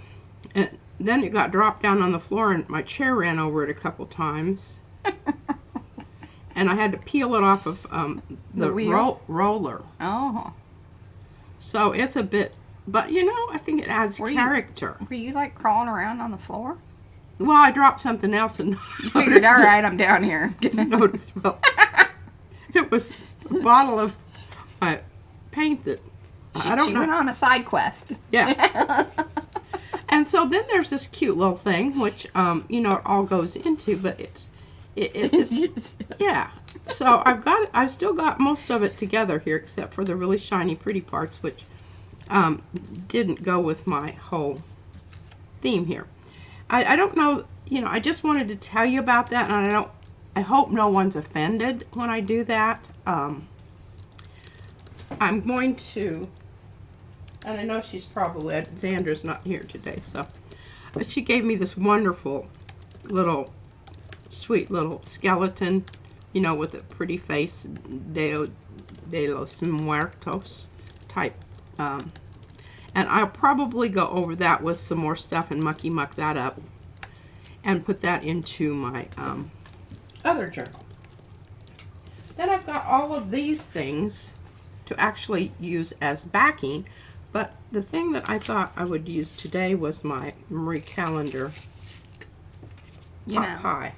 and then it got dropped down on the floor, and my chair ran over it a couple times. And I had to peel it off of the roller.
Oh.
So it's a bit, but you know, I think it adds character.
Were you like crawling around on the floor?
Well, I dropped something else and
You figured, all right, I'm down here.
noticed. Well, it was a bottle of paint that I don't
she
know.
went on a side quest.
Yeah. And so then there's this cute little thing, which you know, it all goes into, but it's yeah. So I've still got most of it together here, except for the really shiny, pretty parts, which didn't go with my whole theme here. I don't know, you know, I just wanted to tell you about that, and I hope no one's offended when I do that. I'm going to, and I know she's probably, Xandra's not here today, so, but she gave me this wonderful little, sweet little skeleton, you know, with a pretty face, de los Muertos type, and I'll probably go over that with some more stuff and muck that up and put that into my other journal. Then I've got all of these things to actually use as backing, but the thing that I thought I would use today was my Marie Callender pot pie.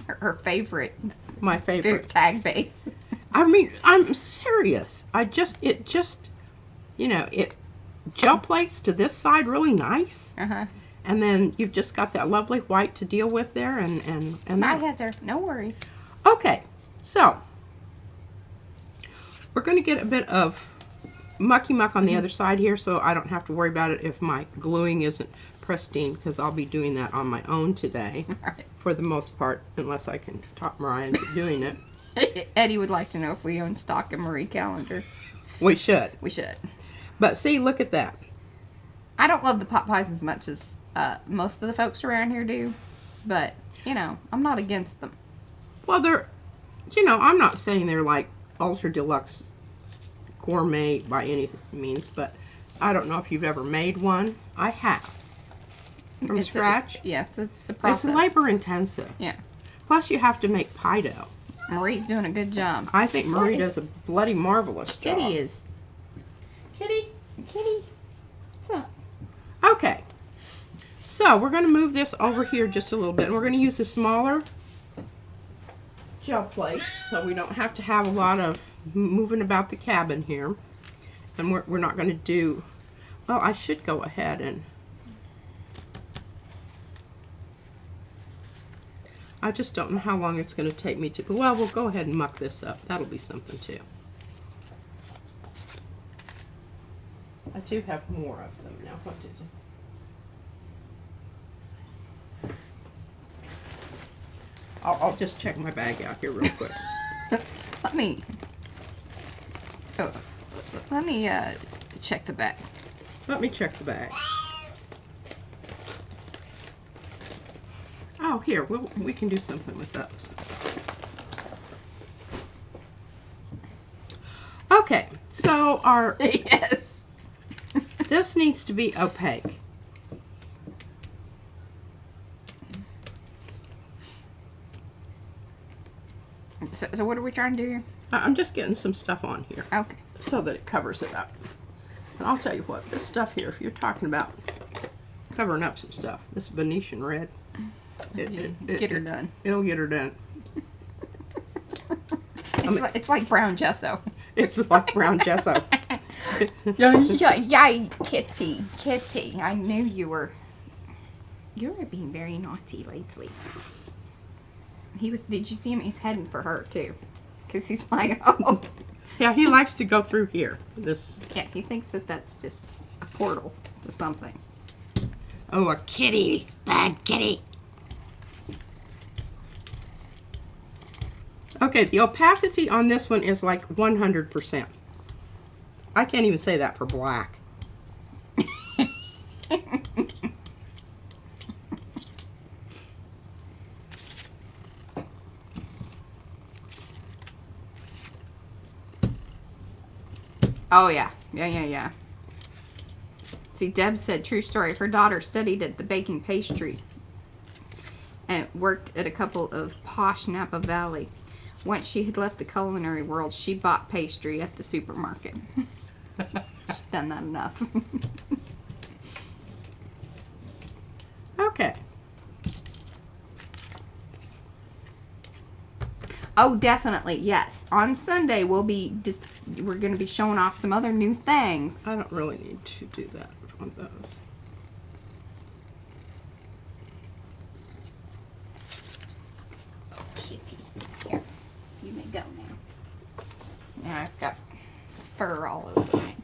Her favorite.
My favorite
tag base.
I mean, I'm serious. It just, you know, it gel plates to this side really nice.
Uh-huh.
And then you've just got that lovely white to deal with there, and
My
that.
Heather, no worries.
Okay, so we're going to get a bit of mucky muck on the other side here, so I don't have to worry about it if my gluing isn't pristine, because I'll be doing that on my own today,
Right.
for the most part, unless I can talk Mariah into doing it.
Eddie would like to know if we own stock in Marie Callender.
We should.
We should.
But see, look at that.
I don't love the pot pies as much as most of the folks around here do, but, you know, I'm not against them.
Well, they're, you know, I'm not saying they're like ultra deluxe gourmet by any means, but I don't know if you've ever made one. I have. From scratch?
It's a process.
It's labor intensive.
Yeah.
Plus you have to make pie dough.
Marie's doing a good job.
I think Marie does a bloody marvelous job.
Kitty is.
Kitty?
Kitty. What's up?
Okay. So we're going to move this over here just a little bit. And we're going to use the smaller gel plates so we don't have to have a lot of moving about the cabin here. And we're not going to do, well, I should go ahead and, I just don't know how long it's going to take me to, well, we'll go ahead and muck this up. That'll be something too. I do have more of them now. What did you? I'll just check my bag out here real quick.
Let me. Oh. Let me check the back.
Let me check the bag. Oh, here, we can do something with those. Okay, so our
Yes.
this needs to be opaque.
So what are we trying to do here?
I'm just getting some stuff on here
Okay.
so that it covers it up. And I'll tell you what, this stuff here, if you're talking about covering up some stuff, this Venetian red,
Get her done.
It'll get her done.
It's like brown gesso.
It's like brown gesso.
Yay, Kitty. I knew you were being very naughty lately. Did you see him? He's heading for her too. Because he's like, oh.
Yeah, he likes to go through here.
Yeah, he thinks that that's just a portal to something.
Oh, a kitty. Bad kitty. Okay, the opacity on this one is like 100%. I can't even say that for black.
Oh, yeah. Yeah. See, Deb said, true story. Her daughter studied at the baking pastry and worked at a couple of posh Napa Valley. Once she had left the culinary world, she bought pastry at the supermarket. She's done that enough.
Okay.
Oh, definitely, yes. On Sunday, we're going to be showing off some other new things.
I don't really need to do that on those.
Oh, Kitty. Here, you may go now. Now I've got fur all over me.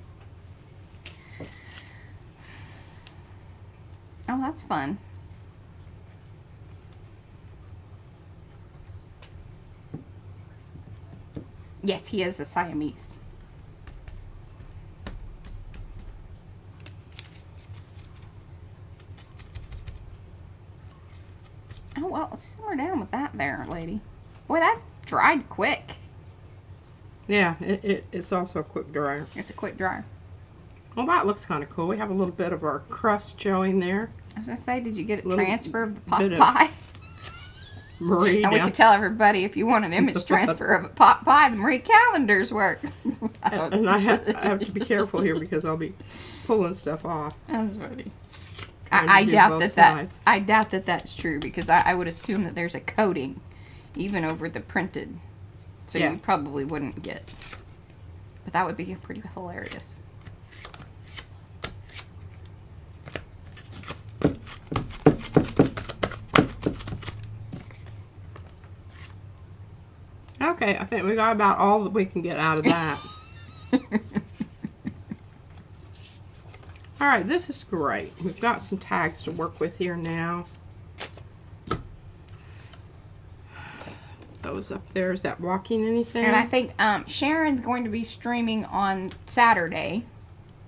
Oh, that's fun. Yes, he is a Siamese. Oh, well, simmer down with that there, lady. Boy, that dried quick.
Yeah, it's also a quick dryer.
It's a quick dryer.
Well, that looks kind of cool. We have a little bit of our crust showing there.
I was going to say, did you get a
Little
transfer of the pot
bit of
pie?
Marie
And we could tell everybody if you want an image transfer of a pot pie, the Marie calendars work.
And I have to be careful here because I'll be pulling stuff off.
That's funny.
Trying to
I
do
doubt
both
that
sides.
I doubt that that's true because I would assume that there's a coating even over the printed, so
Yeah.
you probably wouldn't get. But that would be pretty hilarious.
Okay, I think we got about all that we can get out of that. All right, this is great. We've got some tags to work with here now. Those up there, is that blocking anything?
And I think Sharon's going to be streaming on Saturday,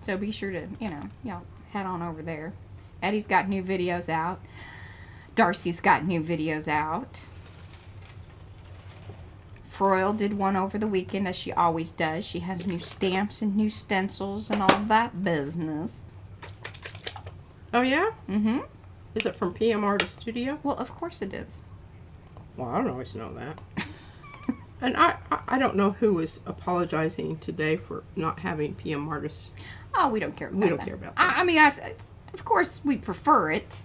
so be sure to y'all head on over there. Eddie's got new videos out. Darcy's got new videos out. Froyle did one over the weekend, as she always does. She has new stamps and new stencils and all that business.
Oh, yeah?
Mm-hmm.
Is it from PM Artist Studio?
Well, of course it is.
Well, I don't always know that. And I don't know who was apologizing today for not having PM Artists.
Oh, we don't care about that.
We don't care about that.
I mean, of course, we prefer it.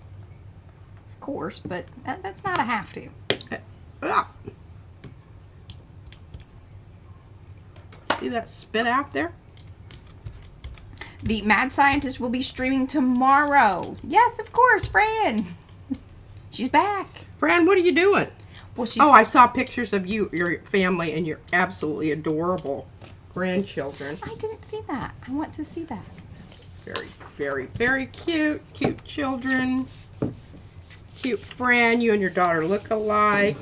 Of course, but that's not a have to.
Ah. See that spit out there?
The Mad Scientist will be streaming tomorrow. Yes, of course, Fran. She's back.
Fran, what are you doing?
Well, she's.
Oh, I saw pictures of you, your family, and your absolutely adorable grandchildren.
I didn't see that. I want to see that.
Very, very, very cute. Cute children. Cute Fran. You and your daughter look alike.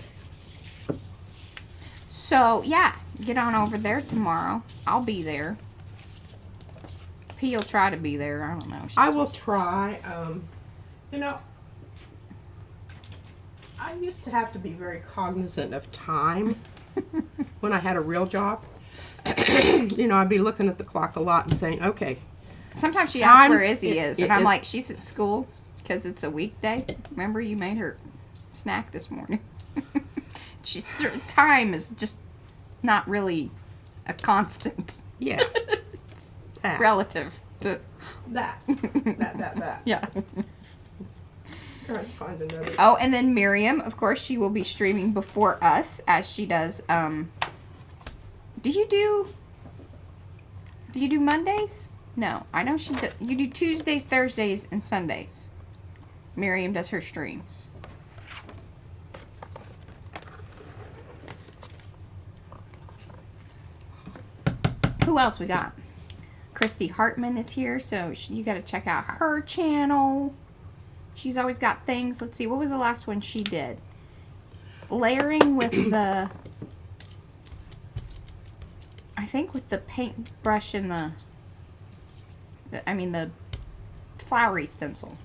So, yeah, get on over there tomorrow. I'll be there. he'll try to be there. I don't know.
I will try. You know, I used to have to be very cognizant of time when I had a real job. You know, I'd be looking at the clock a lot and saying, okay.
Sometimes she asks
time-
where Izzy
it-
is,
it-
and I'm
it-
like, she's at school because it's a weekday. Remember, you made her snack this morning. Time is just not really a constant.
Yeah. That.
Relative to
That. That.
yeah.
Trying to find another.
Oh, and then Miriam, of course, she will be streaming before us as she does. Do you do Mondays? No, I know she. You do Tuesdays, Thursdays, and Sundays. Miriam does her streams. Who else we got? Christy Hartman is here, so you got to check out her channel. She's always got things. Let's see, what was the last one she did? Layering with the, I think with the paintbrush and the flowery stencil.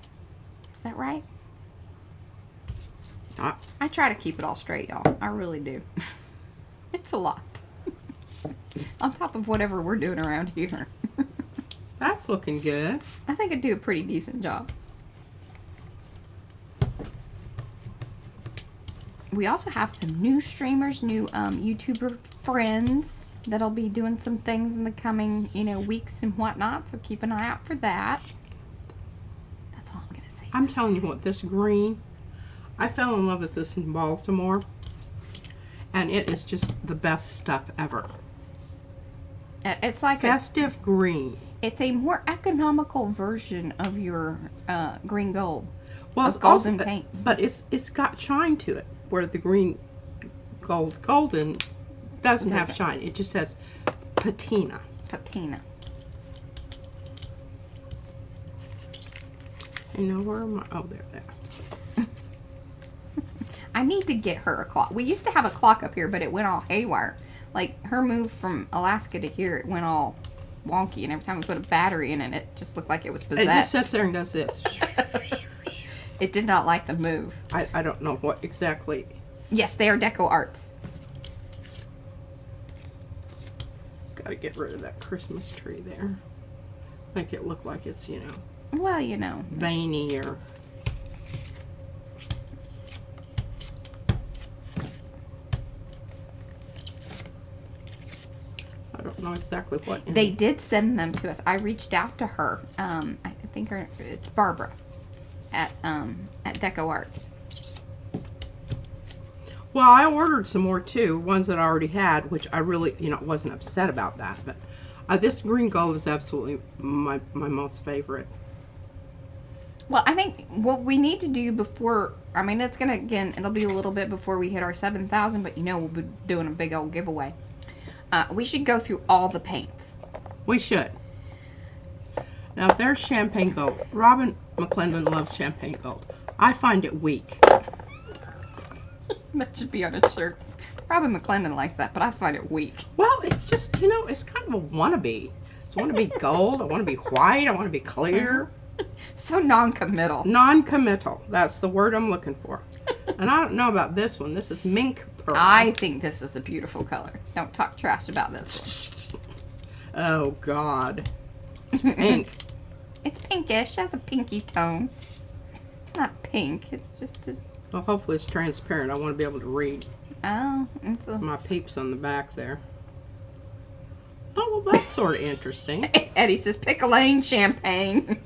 Is that right? I try to keep it all straight, y'all. I really do. It's a lot. On top of whatever we're doing around here.
That's looking good.
I think I do a pretty decent job. We also have some new streamers, new YouTuber friends that'll be doing some things in the coming, weeks and whatnot. So keep an eye out for that. That's all I'm gonna say.
I'm telling you what, this green, I fell in love with this in Baltimore, and it is just the best stuff ever.
It's like
Festive green.
It's a more economical version of your green gold.
Well,
of
it's
golden
also,
paints.
but it's got shine to it, where the green golden doesn't have shine. It just has patina.
Patina.
You know, where am I? Oh, there.
I need to get her a clock. We used to have a clock up here, but it went all haywire. Like, her move from Alaska to here, it went all wonky, and every time we put a battery in it, it just looked like it was possessed.
It just sits there and does this.
It did not like the move.
I don't know what exactly.
Yes, they are Deco Arts.
Gotta get rid of that Christmas tree there. Make it look like it's,
Well,
veiny or... I don't know exactly what.
They did send them to us. I reached out to her. I think it's Barbara at Deco Arts.
Well, I ordered some more too, ones that I already had, which I really, wasn't upset about that. But this green gold is absolutely my most favorite.
Well, I think what we need to do before, it's going to, again, it'll be a little bit before we hit our 7,000, but we'll be doing a big old giveaway. We should go through all the paints.
We should. Now, there's champagne gold. Robin McClendon loves champagne gold. I find it weak.
That should be on a shirt. Robin McClendon likes that, but I find it weak.
Well, it's just, it's kind of a wannabe. I want to be gold. I want to be white. I want to be clear.
So non-committal.
Non-committal. That's the word I'm looking for. And I don't know about this one. This is mink pearl.
I think this is a beautiful color. Don't talk trash about this one.
Oh, God. It's pink.
It's pinkish. It has a pinky tone. It's not pink. It's just a...
Well, hopefully it's transparent. I want to be able to read
Oh, it's a...
my peeps on the back there. Oh, well, that's sort of interesting.
Eddie says, pick a lane, champagne.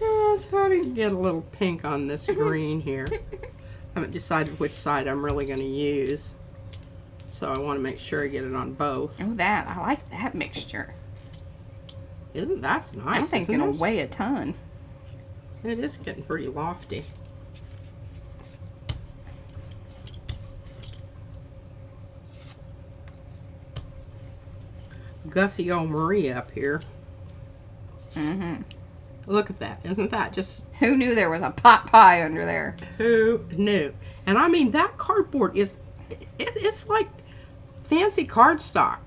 Oh, that's funny. Get a little pink on this green here. I haven't decided which side I'm really going to use. So I want to make sure I get it on both.
Oh, I like that mixture.
That's nice?
I'm thinking it'll weigh a ton.
It is getting pretty lofty. Gussie old Maria up here.
Mm-hmm.
Look at that. Isn't that just...
Who knew there was a pot pie under there?
Who knew? And that cardboard is... It's like fancy cardstock.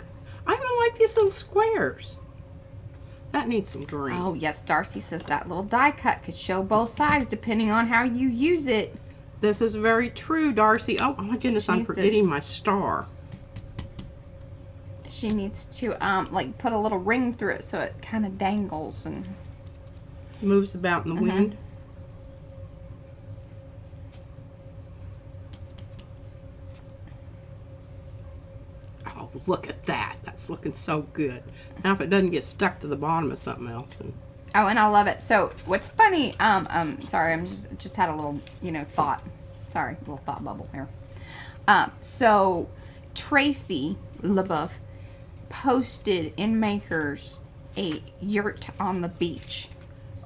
I even like these little squares. That needs some green.
Oh, yes. Darcy says that little die cut could show both sides depending on how you use it.
This is very true, Darcy. Oh, my goodness, I'm forgetting my star.
She needs to, like, put a little ring through it so it kind of dangles and
moves about in the wind. Oh, look at that. That's looking so good. Now if it doesn't get stuck to the bottom of something else.
Oh, and I love it. So what's funny, sorry, I'm just had a little, thought. Sorry, a little thought bubble here. So Tracy LaBeouf posted in Makers a yurt on the beach.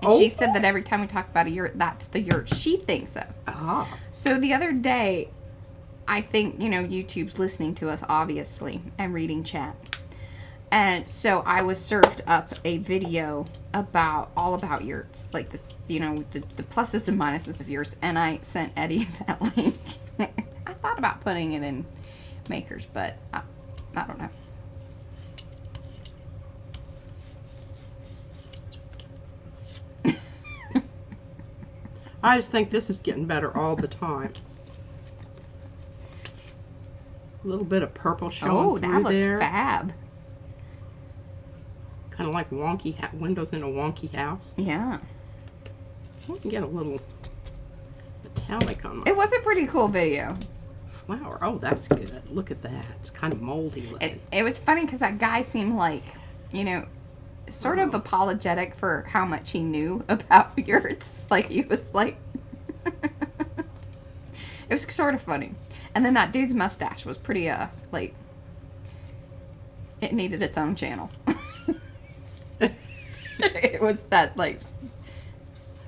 And she said that every time we talk about a yurt, that's the yurt she thinks of.
Ah.
So the other day, I think, YouTube's listening to us, obviously, and reading chat. And so I was served up a video all about yurts, like this, the pluses and minuses of yurts, and I sent Eddie that link. I thought about putting it in Makers, but I don't know.
I just think this is getting better all the time. A little bit of purple showing through there.
Oh, that looks fab.
Kind of like wonky windows in a wonky house.
Yeah.
I can get a little metallic on my
It was a pretty cool video.
flower. Oh, that's good. Look at that. It's kind of moldy looking.
It was funny because that guy seemed like, sort of apologetic for how much he knew about yurts. Like, he was like... It was sort of funny. And then that dude's mustache was pretty, like... It needed its own channel. It was that, like...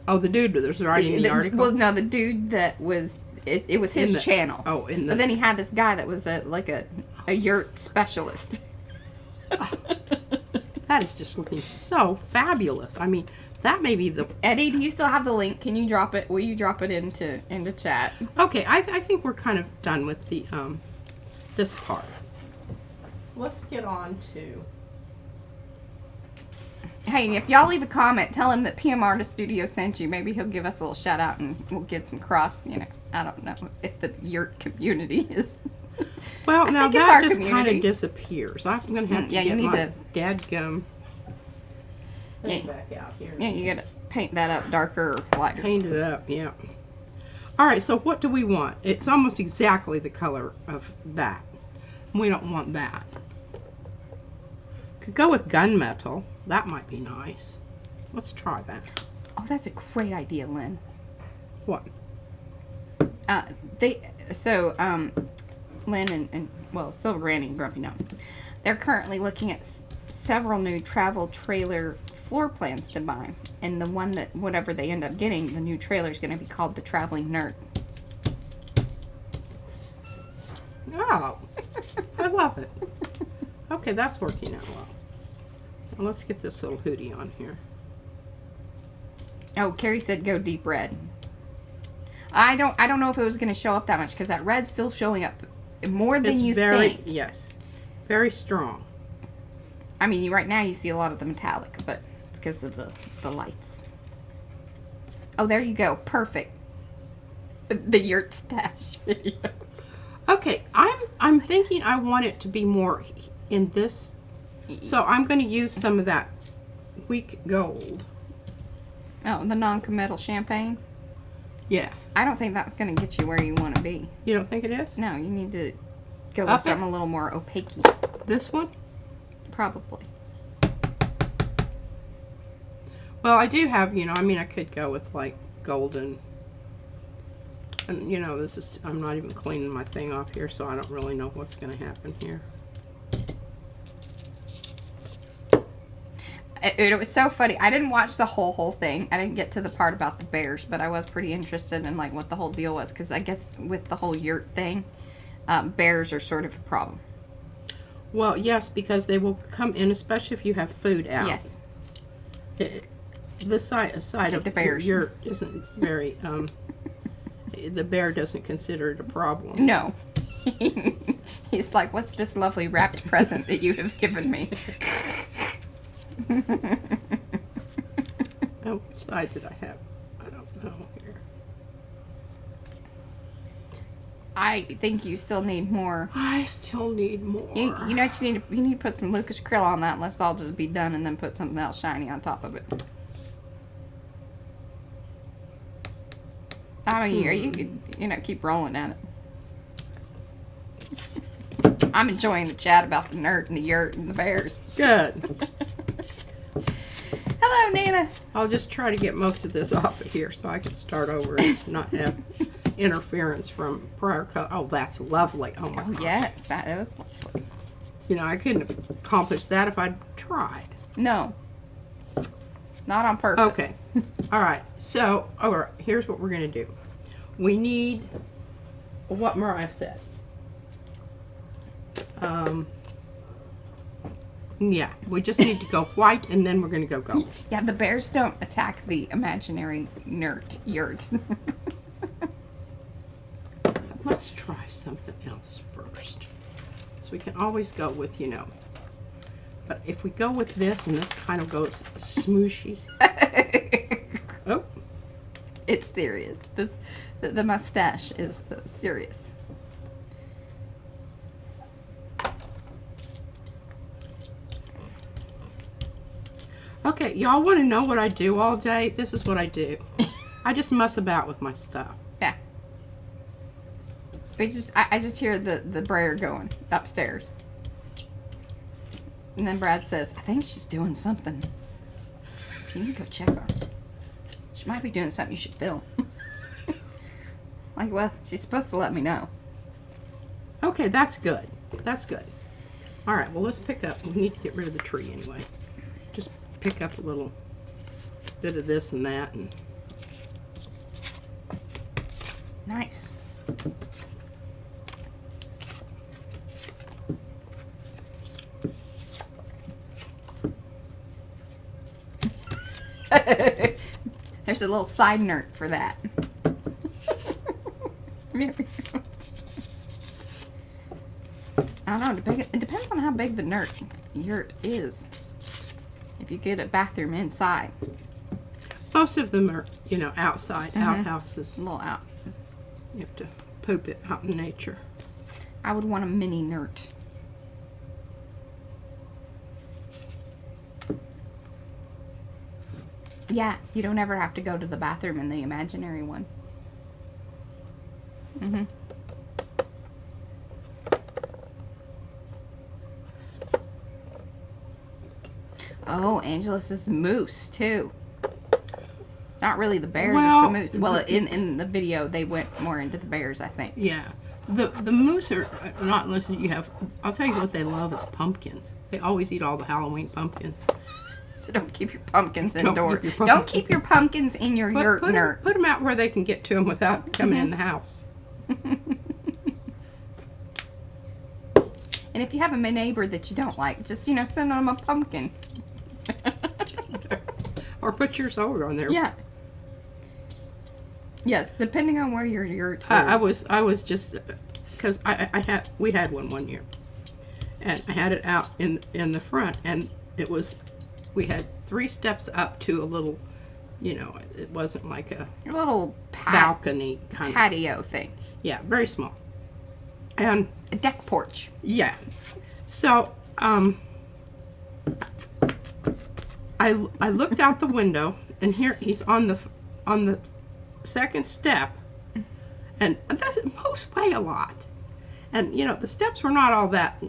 Oh, the dude that was writing the article?
Well, no, the dude that was... It was his channel.
Oh, in the...
But then he had this guy that was a yurt specialist.
That is just looking so fabulous. I mean, that may be the...
Eddie, do you still have the link? Can you drop it? Will you drop it into chat?
Okay, I think we're kind of done with the this part. Let's get on to...
Hey, and if y'all leave a comment, tell him that PM Artist Studio sent you. Maybe he'll give us a little shout out and we'll get some cross, I don't know if the yurt community is...
Well, now that just kind of disappears. I'm going to have to get my dadgum thing back out here.
Yeah, you got to paint that up darker or lighter.
Paint it up, yeah. All right, so what do we want? It's almost exactly the color of that. We don't want that. Could go with gunmetal. That might be nice. Let's try that.
Oh, that's a great idea, Lynn.
What?
Lynn and Silver Granny and Grumpy Gnome, they're currently looking at several new travel trailer floor plans to buy. And the one that, whatever they end up getting, the new trailer is going to be called the Traveling Nerd.
Oh, I love it. Okay, that's working out well. Now let's get this little hoodie on here.
Oh, Carrie said go deep red. I don't know if it was going to show up that much because that red's still showing up more than you think.
Yes, very strong.
I mean, right now you see a lot of the metallic, but because of the lights. Oh, there you go. Perfect. The yurt stash video.
Okay, I'm thinking I want it to be more in this, so I'm going to use some of that weak gold.
Oh, the non-committal champagne?
Yeah.
I don't think that's going to get you where you want to be.
You don't think it is?
No, you need to go with something a little more opaque.
This one?
Probably.
Well, I do have, I could go with like golden. And, this is, I'm not even cleaning my thing off here, so I don't really know what's going to happen here.
It was so funny. I didn't watch the whole thing. I didn't get to the part about the bears, but I was pretty interested in like what the whole deal was, because I guess with the whole yurt thing, bears are sort of a problem.
Well, yes, because they will come in, especially if you have food out.
Yes.
The side of
the bears.
The yurt isn't very, the bear doesn't consider it a problem.
No. He's like, what's this lovely wrapped present that you have given me?
Oh, which side did I have? I don't know here.
I think you still need more.
I still need more.
You know what you need to put some Lucas Krill on that, and let's all just be done, and then put something else shiny on top of it. I mean, you could, keep rolling at it. I'm enjoying the chat about the nerd and the yurt and the bears.
Good.
Hello, Nana.
I'll just try to get most of this off of here so I can start over and not have interference from prior color. Oh, that's lovely. Oh my gosh.
Yes, that is lovely.
You know, I couldn't have accomplished that if I'd tried.
No. Not on purpose.
Okay. All right. So, all right, here's what we're going to do. We need what Mariah said. Yeah, we just need to go white, and then we're going to go gold.
Yeah, the bears don't attack the imaginary yurt.
Let's try something else first. So we can always go with, but if we go with this, and this kind of goes smooshy. Oh.
It's serious. The mustache is serious.
Okay, y'all want to know what I do all day? This is what I do. I just muss about with my stuff.
Yeah. I just hear the brayer going upstairs. And then Brad says, I think she's doing something. You need to go check her. She might be doing something you should film. Like, well, she's supposed to let me know.
Okay, that's good. That's good. All right, well, let's pick up. We need to get rid of the tree anyway. Just pick up a little bit of this and that. And
nice. There's a little side nerd for that. I don't know. It depends on how big the yurt is. If you get a bathroom inside.
Most of them are, outside, outhouses.
A little out.
You have to poop it out in nature.
I would want a mini nurt. Yeah, you don't ever have to go to the bathroom in the imaginary one. Mm-hmm. Oh, Angelus is moose, too. Not really the bears, it's the moose. Well, in the video, they went more into the bears, I think.
Yeah. The moose are not, listen, I'll tell you what they love is pumpkins. They always eat all the Halloween pumpkins.
So don't keep your pumpkins indoors. Don't keep your pumpkins in your yurt.
Put them out where they can get to them without coming in the house.
And if you have a neighbor that you don't like, just, send them a pumpkin.
Or put yours over on there.
Yeah. Yes, depending on where your yurt is.
I was just, because we had one year. And I had it out in the front, and we had 3 steps up to a little, it wasn't like a
little
balcony kind of
patio thing.
Yeah, very small. And
a deck porch.
Yeah. So, I looked out the window, and here he's on the second step, and moose weigh a lot. And the steps were not all that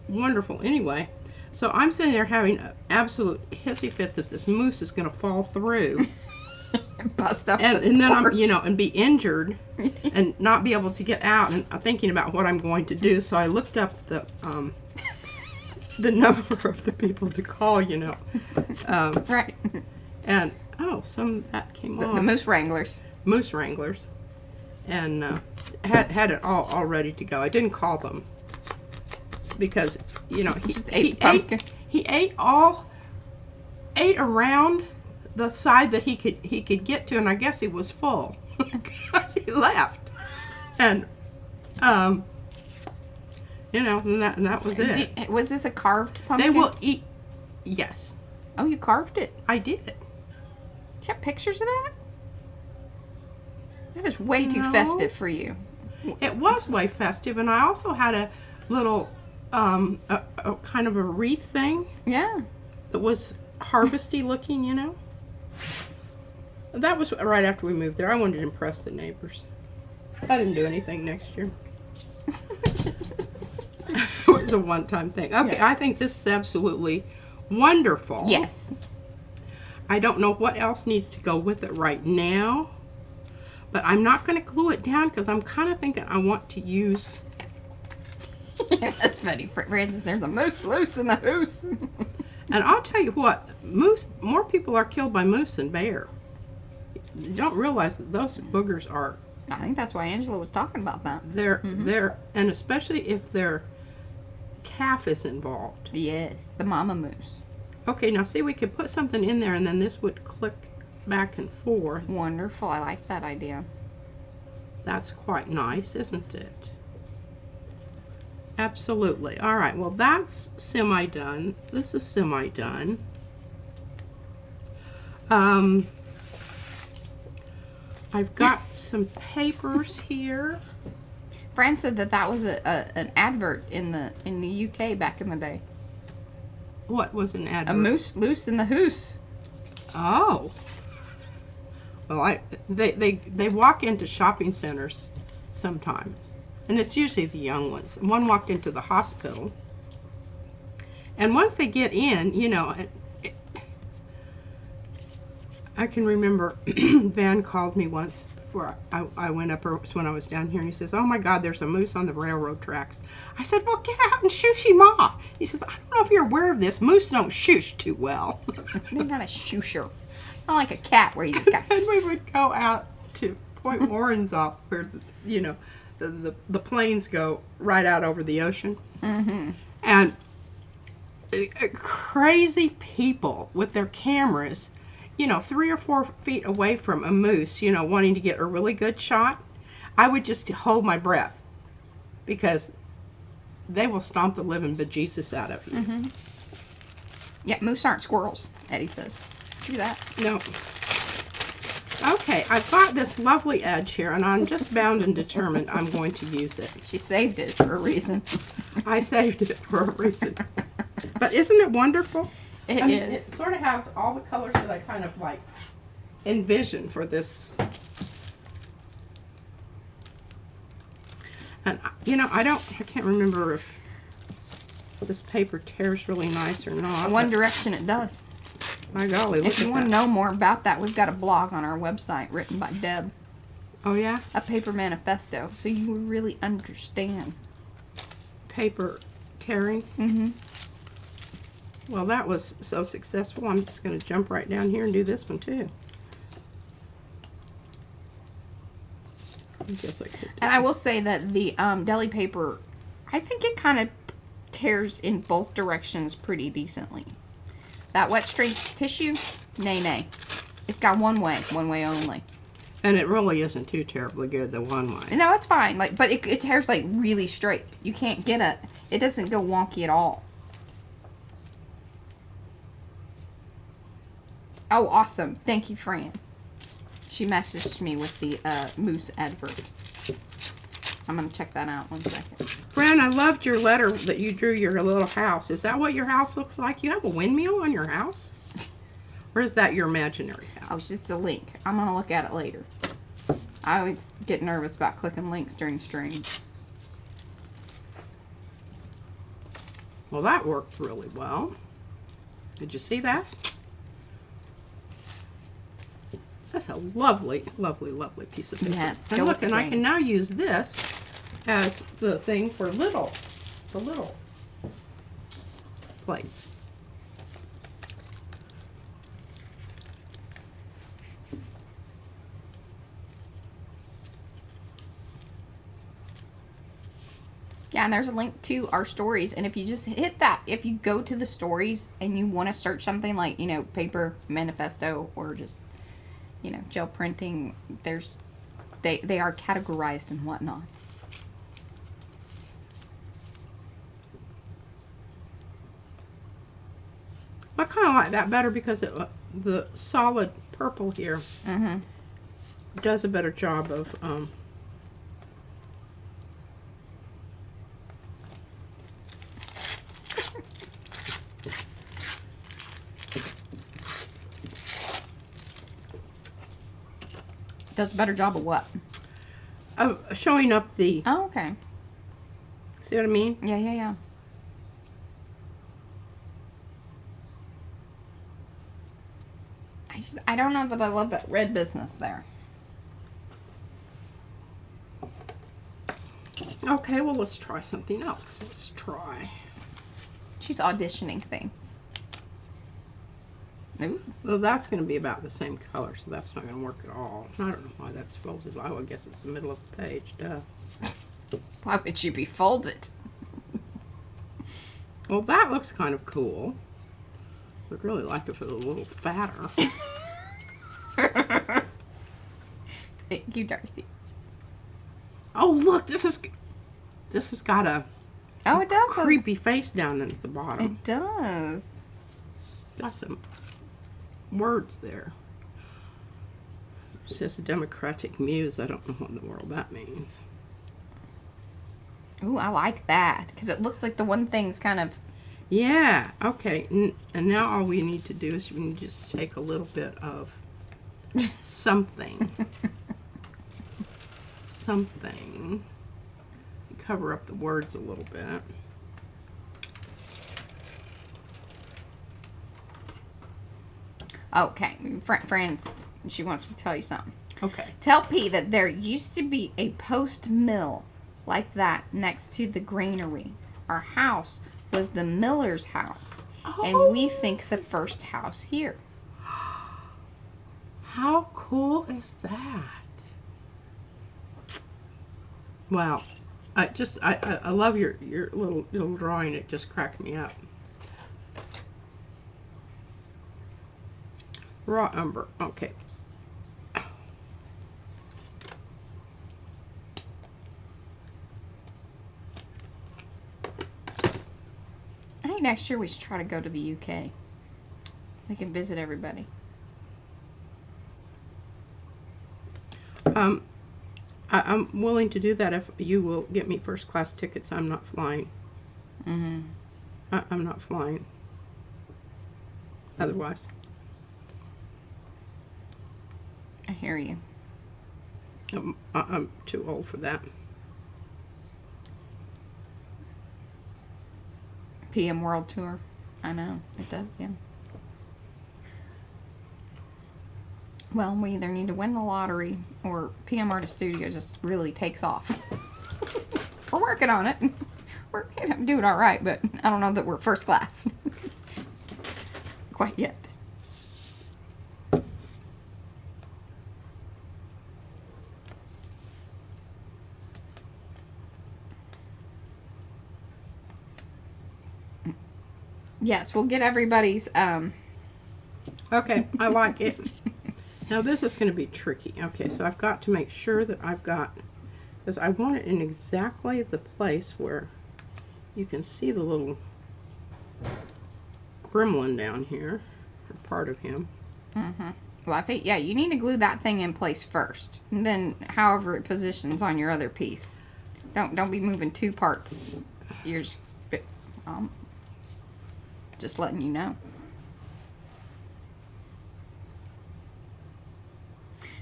wonderful anyway. So I'm sitting there having an absolute hissy fit that this moose is going to fall through,
bust up,
and then I'm and be injured, and not be able to get out. And I'm thinking about what I'm going to do. So I looked up the number of the people to call.
Right.
And some of that came on.
The moose wranglers.
Moose wranglers, and had it all ready to go. I didn't call them. Because he ate around the side that he could get to, and I guess he was full because he left. And You know, and that was it.
Was this a carved
They
pumpkin?
will eat. Yes,
Oh, you carved it.
I did.
Do you have pictures of that? That is way too
No.
festive for you.
It was way festive, and I also had a little, a kind of a wreath thing
Yeah.
that was harvesty looking, you know. That was right after we moved there. I wanted to impress the neighbors. I didn't do anything next year. It was a one-time thing. Okay,
Yeah.
I think this is absolutely wonderful.
Yes.
I don't know what else needs to go with it right now, but I'm not going to glue it down because I'm kind of thinking I want to use...
That's funny. Francis, there's a moose loose in the hoose.
And I'll tell you what, more people are killed by moose than bear. You don't realize that those boogers are...
I think that's why Angela was talking about that.
They're, and especially if their calf is involved.
Yes, the mama moose.
Okay, now see, we could put something in there and then this would click back and forth.
Wonderful. I like that idea.
That's quite nice, isn't it? Absolutely. All right, well, that's semi-done. This is semi-done. I've got some papers here.
Fran said that was an advert in the UK back in the day.
What was an advert?
A moose loose in the hoose.
Oh. Well, they walk into shopping centers sometimes, and it's usually the young ones. One walked into the hospital, and once they get in, you know, I can remember Van called me once before I went up, or it was when I was down here, and he says, "Oh my God, there's a moose on the railroad tracks." I said, "Well, get out and shoosh him off." He says, "I don't know if you're aware of this. Moose don't shoosh too well."
They're not a shoosher. Not like a cat where you just got...
And we would go out to Point Warrenzoff, where, you know, the planes go right out over the ocean.
Mm-hmm.
And crazy people with their cameras, you know, 3 or 4 feet away from a moose, you know, wanting to get a really good shot. I would just hold my breath because they will stomp the living bejesus out of you.
Mm-hmm. Yeah, moose aren't squirrels, Eddie says. Do that.
No. Okay, I've got this lovely edge here, and I'm just bound and determined I'm going to use it.
She saved it for a reason.
I saved it for a reason. But isn't it wonderful?
It
I mean,
is.
It sort of has all the colors that I kind of like envision for this. And, you know, I can't remember if this paper tears really nice or not.
One
but
direction it does.
my golly, look
If you
at
want to
that.
know more about that, we've got a blog on our website written by Deb.
Oh, yeah?
A paper manifesto, so you will really understand.
Paper tearing.
Mm-hmm.
Well, that was so successful. I'm just going to jump right down here and do this one, too. I guess I could do
And I will say that the deli paper, I think it kind of tears in both directions pretty decently. That wet strength tissue, nay. It's got one way only.
And it really isn't too terribly good the one way.
No, it's fine. Like, but it tears like really straight. You can't get it doesn't go wonky at all. Oh, awesome. Thank you, Fran. She messaged me with the moose advert. I'm going to check that out 1 second.
Fran, I loved your letter that you drew your little house. Is that what your house looks like? You have a windmill on your house? Or is that your imaginary
Oh,
house?
it's just a link. I'm going to look at it later. I always get nervous about clicking links during streams.
Well, that worked really well. Did you see that? That's a lovely, lovely, lovely piece of paper.
Yes,
And
go
look,
with
and
the
I
grain.
can now use this as the thing for the little plates.
Yeah, and there's a link to our stories, and if you just hit that, if you go to the stories and you want to search something like, you know, paper manifesto or just, you know, gel printing, they are categorized and whatnot.
I kind of like that better because the solid purple here does a better job of
Does a better job of what?
of showing up the.
Oh, okay.
See what I mean?
Yeah, yeah, yeah. I don't know that I love that red business there.
Okay, well, let's try something else. Let's try.
She's auditioning things. Ooh.
Well, that's going to be about the same color, so that's not going to work at all. I don't know why that's folded. Oh, I guess it's the middle of the page. Duh.
Why would she be folded?
Well, that looks kind of cool. I'd really like if it was a little fatter.
Thank you, Darcy.
Oh, look, this has got a
Oh, it does.
creepy face down at the bottom.
It does.
Got some words there. It says Democratic Muse. I don't know what in the world that means.
Ooh, I like that because it looks like the one thing's kind of.
Yeah, okay. And now all we need to do is we need to just take a little bit of something. Something. Cover up the words a little bit.
Okay, friends, she wants to tell you something.
Okay.
Tell P that there used to be a post mill like that next to the granary. Our house was the miller's house, and we think the first house here.
How cool is that? Wow. I love your little drawing. It just cracked me up. Raw umber. Okay.
I think next year we should try to go to the UK. We can visit everybody.
I'm willing to do that if you will get me first class tickets. I'm not flying. I'm not flying. Otherwise.
I hear you.
I'm too old for that.
PM World Tour. I know. It does, yeah. Well, we either need to win the lottery or PM Artist Studio just really takes off. We're working on it. We're doing all right, but I don't know that we're first class. Quite yet. Yes, we'll get everybody's,
Okay, I like it. Now this is going to be tricky. Okay, so I've got to make sure that I've got, because I want it in exactly the place where you can see the little gremlin down here, or part of him.
well, I think, yeah, you need to glue that thing in place first. And then however it positions on your other piece. Don't be moving two parts. You're just letting you know.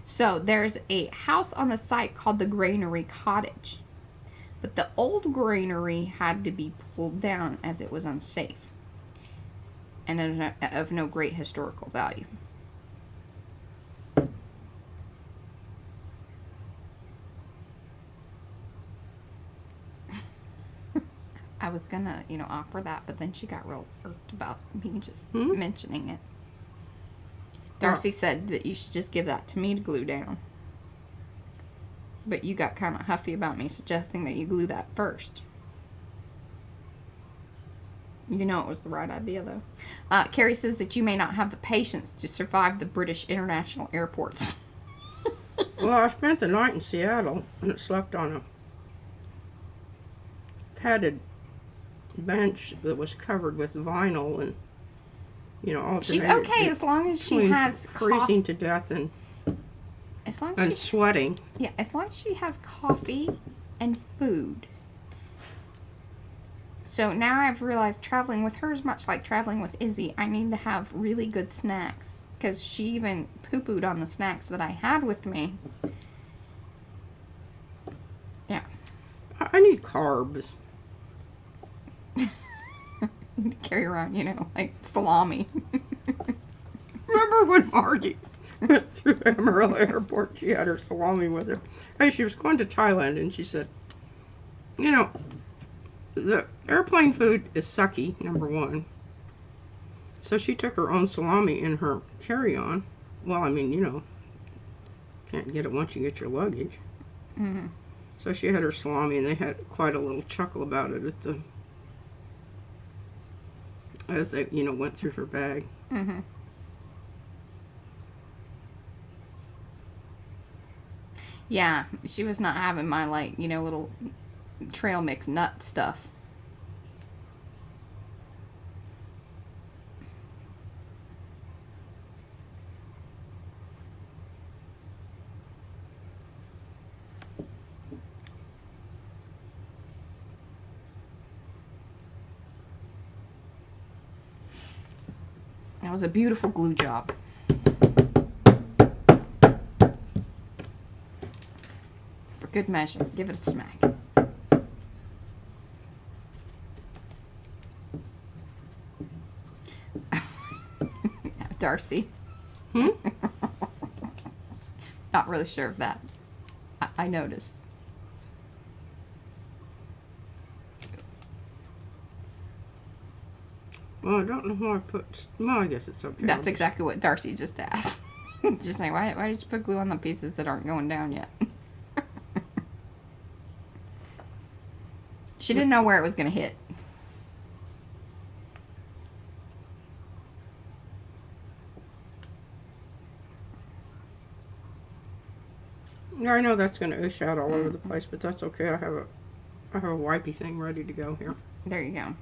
So there's a house on the site called the Granary Cottage, but the old granary had to be pulled down as it was unsafe and of no great historical value. I was gonna, offer that, but then she got real irked about me just mentioning it. Darcy said that you should just give that to me to glue down. But you got kind of huffy about me suggesting that you glue that first. You know it was the right idea, though. Carrie says that you may not have the patience to survive the British international airports.
Well, I spent the night in Seattle and slept on a padded bench that was covered with vinyl, and you know,
She's
alternated
okay as long as she
between
has
freezing to death and
as long as she,
sweating.
yeah, as long as she has coffee and food. So now I've realized traveling with her is much like traveling with Izzy. I need to have really good snacks because she even poo-pooed on the snacks that I had with me. Yeah.
I need carbs.
You need to carry around, you know, like salami.
Remember when Margie went through Amarillo Airport? She had her salami with her. Hey, she was going to Thailand, and she said, you know, the airplane food is sucky, number one. So she took her own salami in her carry-on. Well, I mean, you know, can't get it once you get your luggage.
Mm-hmm.
So she had her salami, and they had quite a little chuckle about it at the as they, you know, went through her bag.
Mm-hmm. Yeah, she was not having my, like, you know, little trail mix nut stuff. That was a beautiful glue job. For good measure, give it a smack. Darcy. Not really sure of that. I noticed.
Well, I don't know who I put. Well, I guess it's okay.
That's exactly what Darcy just asked. Just like, why did you put glue on the pieces that aren't going down yet? She didn't know where it was going to hit.
Yeah, I know that's going to oosh out all over the place, but that's okay. I have a wipey thing ready to go here.
There you go.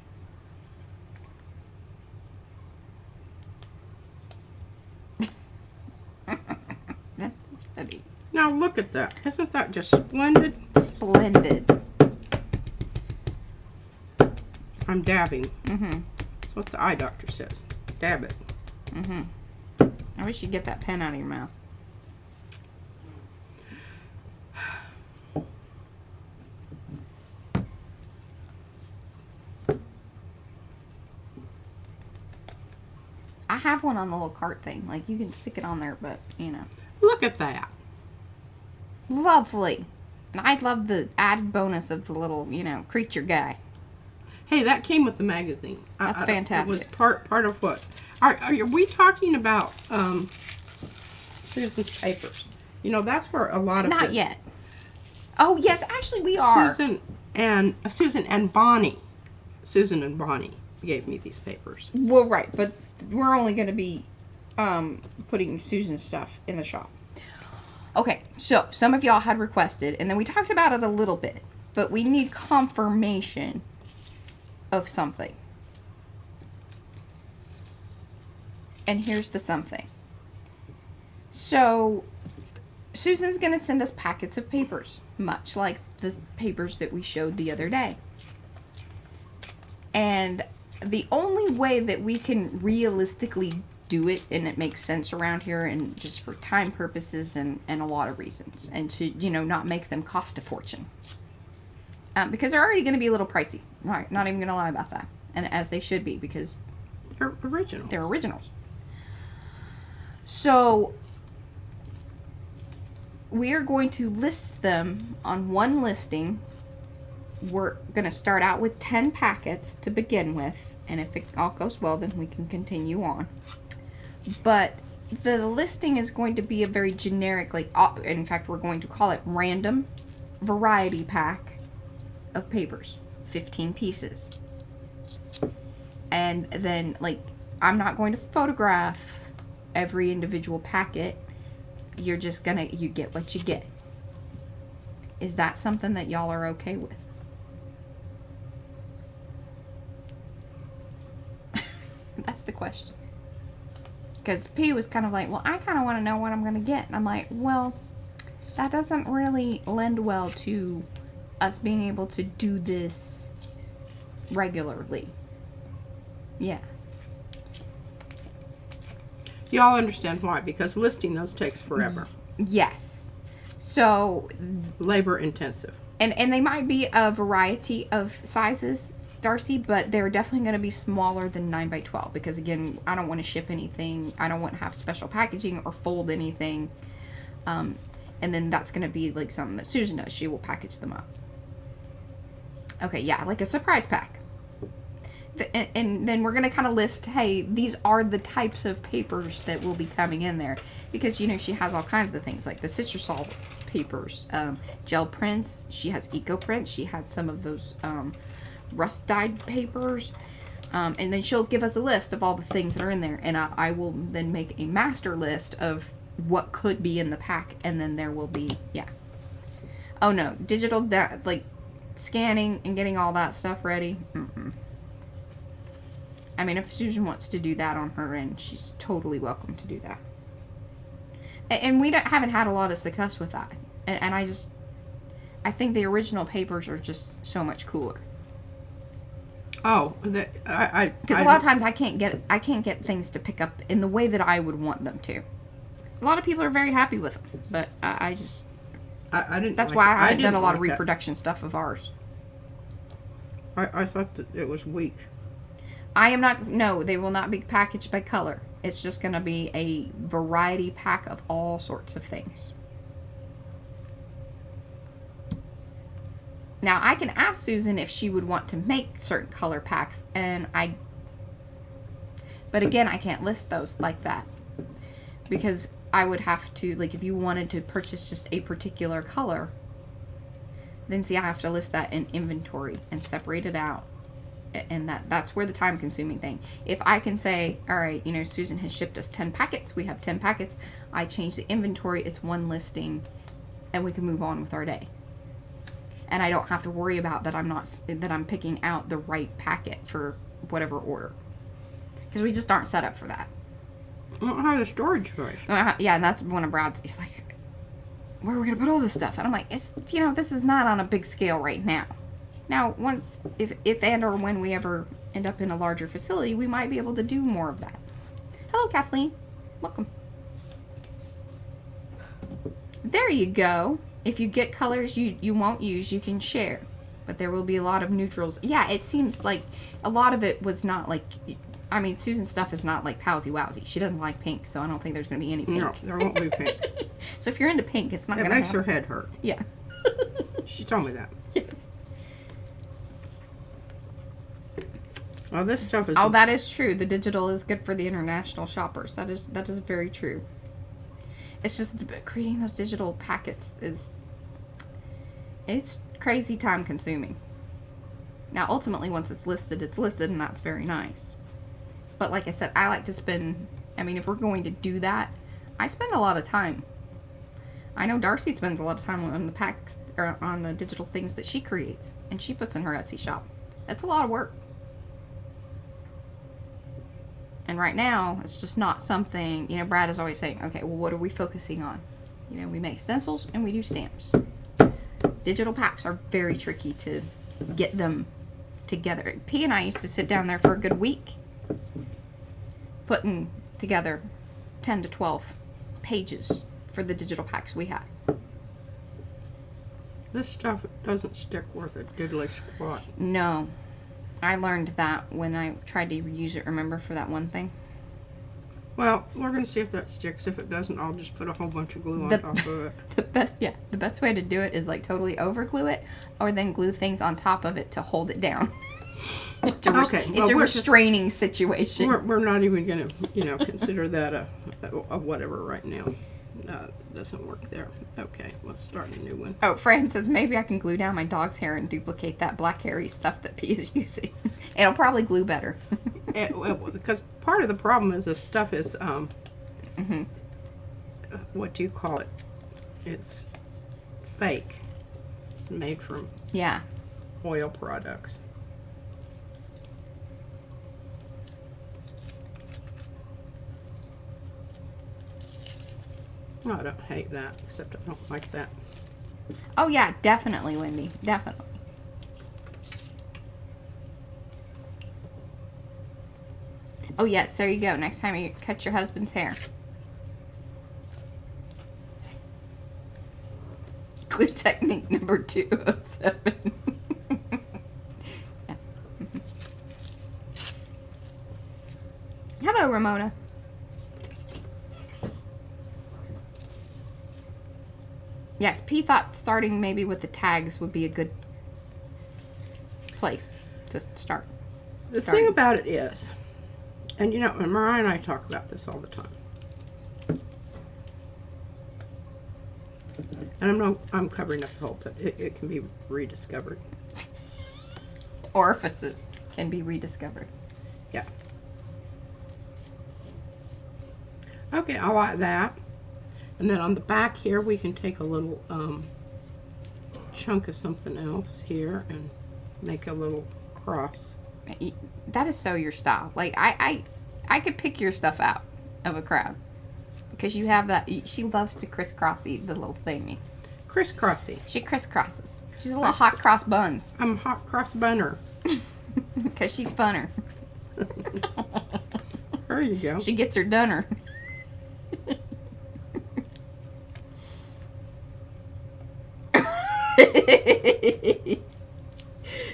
That's funny.
Now look at that. Isn't that just splendid?
Splendid.
I'm dabbing.
Mm-hmm.
That's what the eye doctor says. Dab it.
Mm-hmm. I wish you'd get that pen out of your mouth. I have one on the little cart thing. Like, you can stick it on there, but, you know.
Look at that.
Lovely. And I love the added bonus of the little, you know, creature guy.
Hey, that came with the magazine.
That's fantastic.
It was part of what? Are we talking about Susan's papers? You know, that's where a lot of
Not yet. Oh, yes, actually we are.
Susan and Bonnie. Susan and Bonnie gave me these papers.
Well, right, but we're only going to be putting Susan's stuff in the shop. Okay, so some of y'all had requested, and then we talked about it a little bit, but we need confirmation of something. And here's the something. So, Susan's going to send us packets of papers, much like the papers that we showed the other day. And the only way that we can realistically do it, and it makes sense around here, and just for time purposes and a lot of reasons, and to, you know, not make them cost a fortune. Because they're already going to be a little pricey. Not even going to lie about that. And as they should be, because
They're original.
they're originals. So, we are going to list them on one listing. We're going to start out with 10 packets to begin with. And if it all goes well, then we can continue on. But the listing is going to be a very generic, like, in fact, we're going to call it random variety pack of papers. 15 pieces. And then, like, I'm not going to photograph every individual packet. You're just gonna, you get what you get. Is that something that y'all are okay with? That's the question. Because P was kind of like, well, I kind of want to know what I'm going to get. And I'm like, well, that doesn't really lend well to us being able to do this regularly. Yeah.
Y'all understand why? Because listing those takes forever.
Yes. So,
Labor intensive.
and they might be a variety of sizes, Darcy, but they're definitely going to be smaller than 9x12 because, again, I don't want to ship anything. I don't want to have special packaging or fold anything. And then that's going to be like something that Susan does. She will package them up. Okay, yeah, like a surprise pack. And then we're going to kind of list, hey, these are the types of papers that will be coming in there. Because, you know, she has all kinds of things, like the Citrusol papers, gel prints. She has eco prints. She had some of those rust dyed papers. And then she'll give us a list of all the things that are in there. And I will then make a master list of what could be in the pack. And then there will be, yeah. Oh, no. Digital, like, scanning and getting all that stuff ready. Mm-mm. I mean, if Susan wants to do that on her end, she's totally welcome to do that. And we haven't had a lot of success with that. And I think the original papers are just so much cooler.
Oh,
because a lot of times I can't get things to pick up in the way that I would want them to. A lot of people are very happy with them, but I didn't. That's why I haven't done a lot of reproduction stuff of ours.
I thought that it was weak.
I am not. No, they will not be packaged by color. It's just going to be a variety pack of all sorts of things. Now, I can ask Susan if she would want to make certain color packs, but again, I can't list those like that. Because I would have to, like, if you wanted to purchase just a particular color, then see, I have to list that in inventory and separate it out. And that's where the time-consuming thing. If I can say, all right, you know, Susan has shipped us 10 packets. We have 10 packets. I change the inventory. It's one listing, and we can move on with our day. And I don't have to worry about that. I'm picking out the right packet for whatever order, because we just aren't set up for that.
I don't have the storage space.
Yeah, and that's one of Brad's. He's like, where are we gonna put all this stuff? And I'm like, it's, you know, this is not on a big scale right now. Now, once, if and or when we ever end up in a larger facility, we might be able to do more of that. Hello, Kathleen. Welcome. There you go. If you get colors you won't use, you can share. But there will be a lot of neutrals. Yeah, it seems like a lot of it was not like... I mean, Susan's stuff is not like Powsie Wowsie. She doesn't like pink, so I don't think there's going to be any pink.
No, there won't be pink.
So if you're into pink, it's not going to
It makes your head hurt.
Yeah.
She told me that.
Yes.
Oh, this stuff is...
Oh, that is true. The digital is good for the international shoppers. That is very true. It's just creating those digital packets it's crazy time consuming. Now, ultimately, once it's listed, and that's very nice. But like I said, I like to spend... I mean, if we're going to do that, I spend a lot of time. I know Darcy spends a lot of time on the packs, or on the digital things that she creates, and she puts in her Etsy shop. That's a lot of work. And right now, it's just not something, you know, Brad is always saying, okay, well, what are we focusing on? You know, we make stencils and we do stamps. Digital packs are very tricky to get them together. P and I used to sit down there for a good week putting together 10 to 12 pages for the digital packs we had.
This stuff doesn't stick worth a diddly squat.
No. I learned that when I tried to use it, remember, for that one thing?
Well, we're going to see if that sticks. If it doesn't, I'll just put a whole bunch of glue on top of it.
The best way to do it is like totally over glue it, or then glue things on top of it to hold it down. It's a restraining situation.
We're not even going to, you know, consider that a whatever right now. No, it doesn't work there. Okay, let's start a new one.
Oh, Fran says maybe I can glue down my dog's hair and duplicate that black hairy stuff that P is using. It'll probably glue better.
Because part of the problem is this stuff is, what do you call it? It's fake. It's made from oil products. I don't hate that, except I don't like that.
Oh yeah, definitely, Wendy. Definitely. Oh yes, there you go. Next time you cut your husband's hair. Glue technique number 207. Yeah. Hello, Ramona. Yes, P thought starting maybe with the tags would be a good place to start.
The thing about it is, and you know, Mariah and I talk about this all the time. And I'm covering up the hole, but it can be rediscovered.
Orifices can be rediscovered.
Yeah. Okay, I like that. And then on the back here, we can take a little chunk of something else here and make a little cross.
That is so your style. Like, I could pick your stuff out of a crowd. Because you have that, she loves to crisscross the little thingies.
Crisscrossy.
She crisscrosses. She's a little hot cross buns.
I'm a hot cross bunner.
Because she's funner.
There you go.
She gets her doner.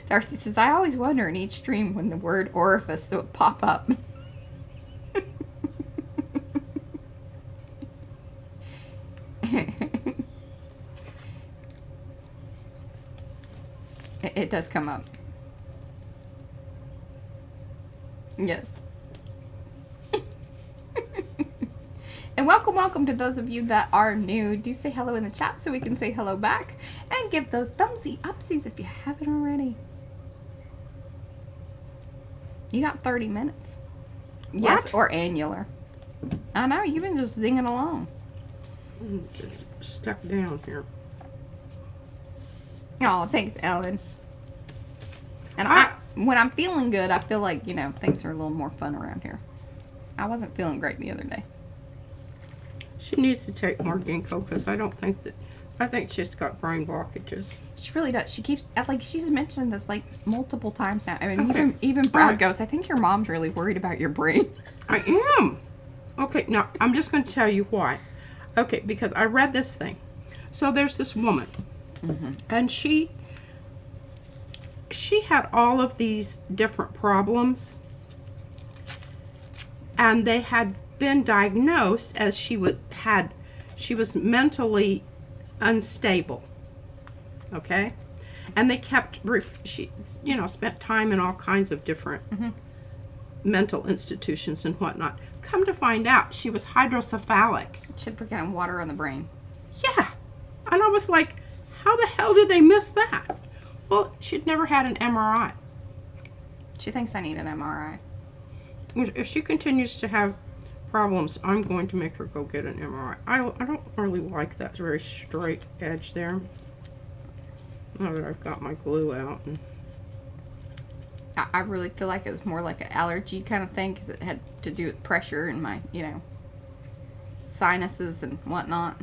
Darcy says, I always wonder in each stream when the word orifice will pop up. It does come up. Yes. And welcome to those of you that are new. Do say hello in the chat so we can say hello back. And give those thumbsy upsies if you haven't already. You got 30 minutes.
What?
Yes, or annular. I know, you've been just zinging along.
I'm just stuck down here.
Oh, thanks, Ellen. And when I'm feeling good, I feel like, you know, things are a little more fun around here. I wasn't feeling great the other day.
She needs to take more ginkgo because I think she's got brain blockages.
She really does. She keeps, like, she's mentioned this, like, multiple times now. I mean,
Okay.
even Brad
Right.
goes, I think your mom's really worried about your brain.
I am. Okay, now I'm just going to tell you why. Okay, because I read this thing. So there's this woman, and she had all of these different problems, and they had been diagnosed as she was mentally unstable. Okay, and they kept she spent time in all kinds of different mental institutions and whatnot. Come to find out, she was hydrocephalic.
She'd look at water on the brain.
Yeah, and I was like, how the hell did they miss that? Well, she'd never had an MRI.
She thinks I need an MRI.
If she continues to have problems, I'm going to make her go get an MRI. I don't really like that very straight edge there. Now that I've got my glue out. And
I really feel like it was more like an allergy kind of thing because it had to do with pressure in my, sinuses and whatnot.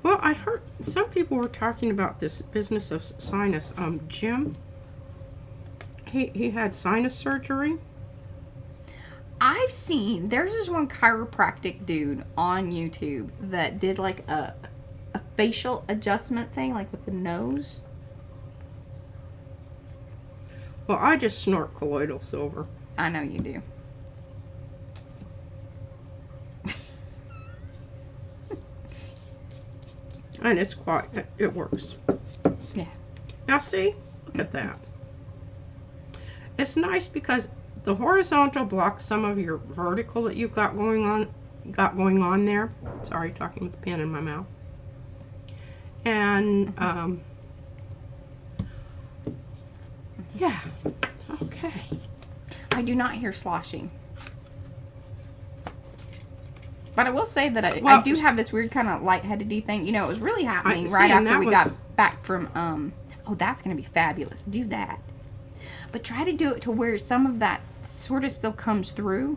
well, I heard some people were talking about this business of sinus. Jim, he had sinus surgery.
I've seen, there's this one chiropractic dude on YouTube that did like a facial adjustment thing, like with the nose.
Well, I just snort colloidal silver.
I know you do.
And it's it works.
Yeah.
Now see, look at that. It's nice because the horizontal blocks some of your vertical that you've got going on there. Sorry, talking with the pen in my mouth. And yeah, okay.
I do not hear sloshing. But I will say that I do have this weird kind of lightheaded-y thing. It was really happening right after we got back from, oh, that's going to be fabulous. Do that. But try to do it to where some of that sort of still comes through.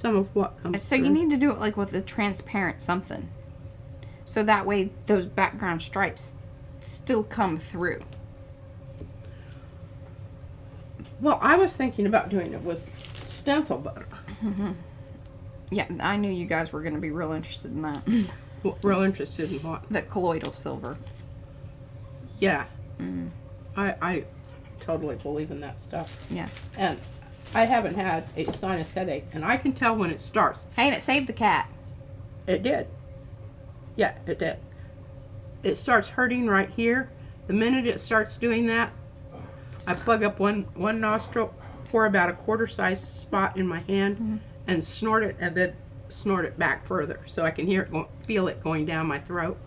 Some of what comes
So
through.
you need to do it like with a transparent something. So that way those background stripes still come through.
Well, I was thinking about doing it with stencil butter.
Yeah, I knew you guys were going to be real interested in that.
Real interested in what?
The colloidal silver.
Yeah. I totally believe in that stuff.
Yeah.
And I haven't had a sinus headache, and I can tell when it starts.
Hey, and it saved the cat.
It did. Yeah, it did. It starts hurting right here. The minute it starts doing that, I plug up one nostril, pour about a quarter-size spot in my hand, and snort it, and then snort it back further, so I can hear it, feel it going down my throat.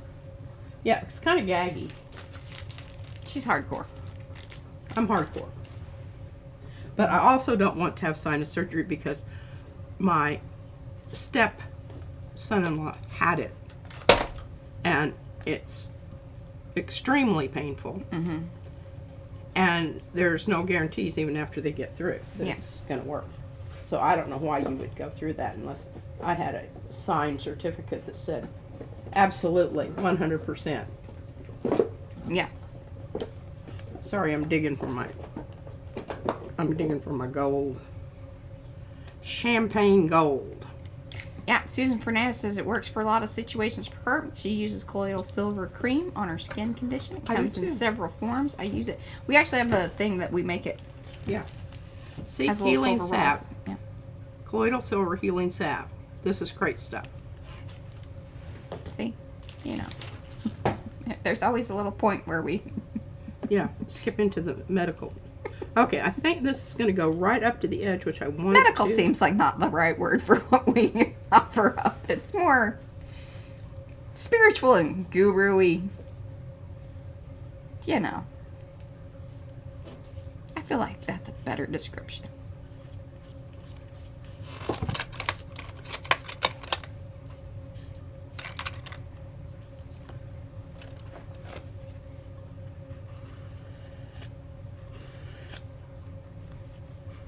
Yeah, it's kind of gaggy.
She's hardcore.
I'm hardcore. But I also don't want to have sinus surgery because my step son-in-law had it, and it's extremely painful. And there's no guarantees even after they get through that it's going to work. So I don't know why you would go through that unless I had a signed certificate that said absolutely 100%.
Yeah.
Sorry, I'm digging for my gold. Champagne gold.
Yeah, Susan Fernandez says it works for a lot of situations for her. She uses colloidal silver cream on her skin condition. It
I do
comes in
too.
several forms. I use it. We actually have a thing that we make it.
Yeah. See,
Has little
healing
silver
salve.
rods. Yeah.
Colloidal silver healing salve. This is great stuff.
See? You know. There's always a little point where we...
Yeah, skip into the medical. Okay, I think this is going to go right up to the edge, which I want
Medical
to.
seems like not the right word for what we offer up. It's more spiritual and guru-y. You know. I feel like that's a better description.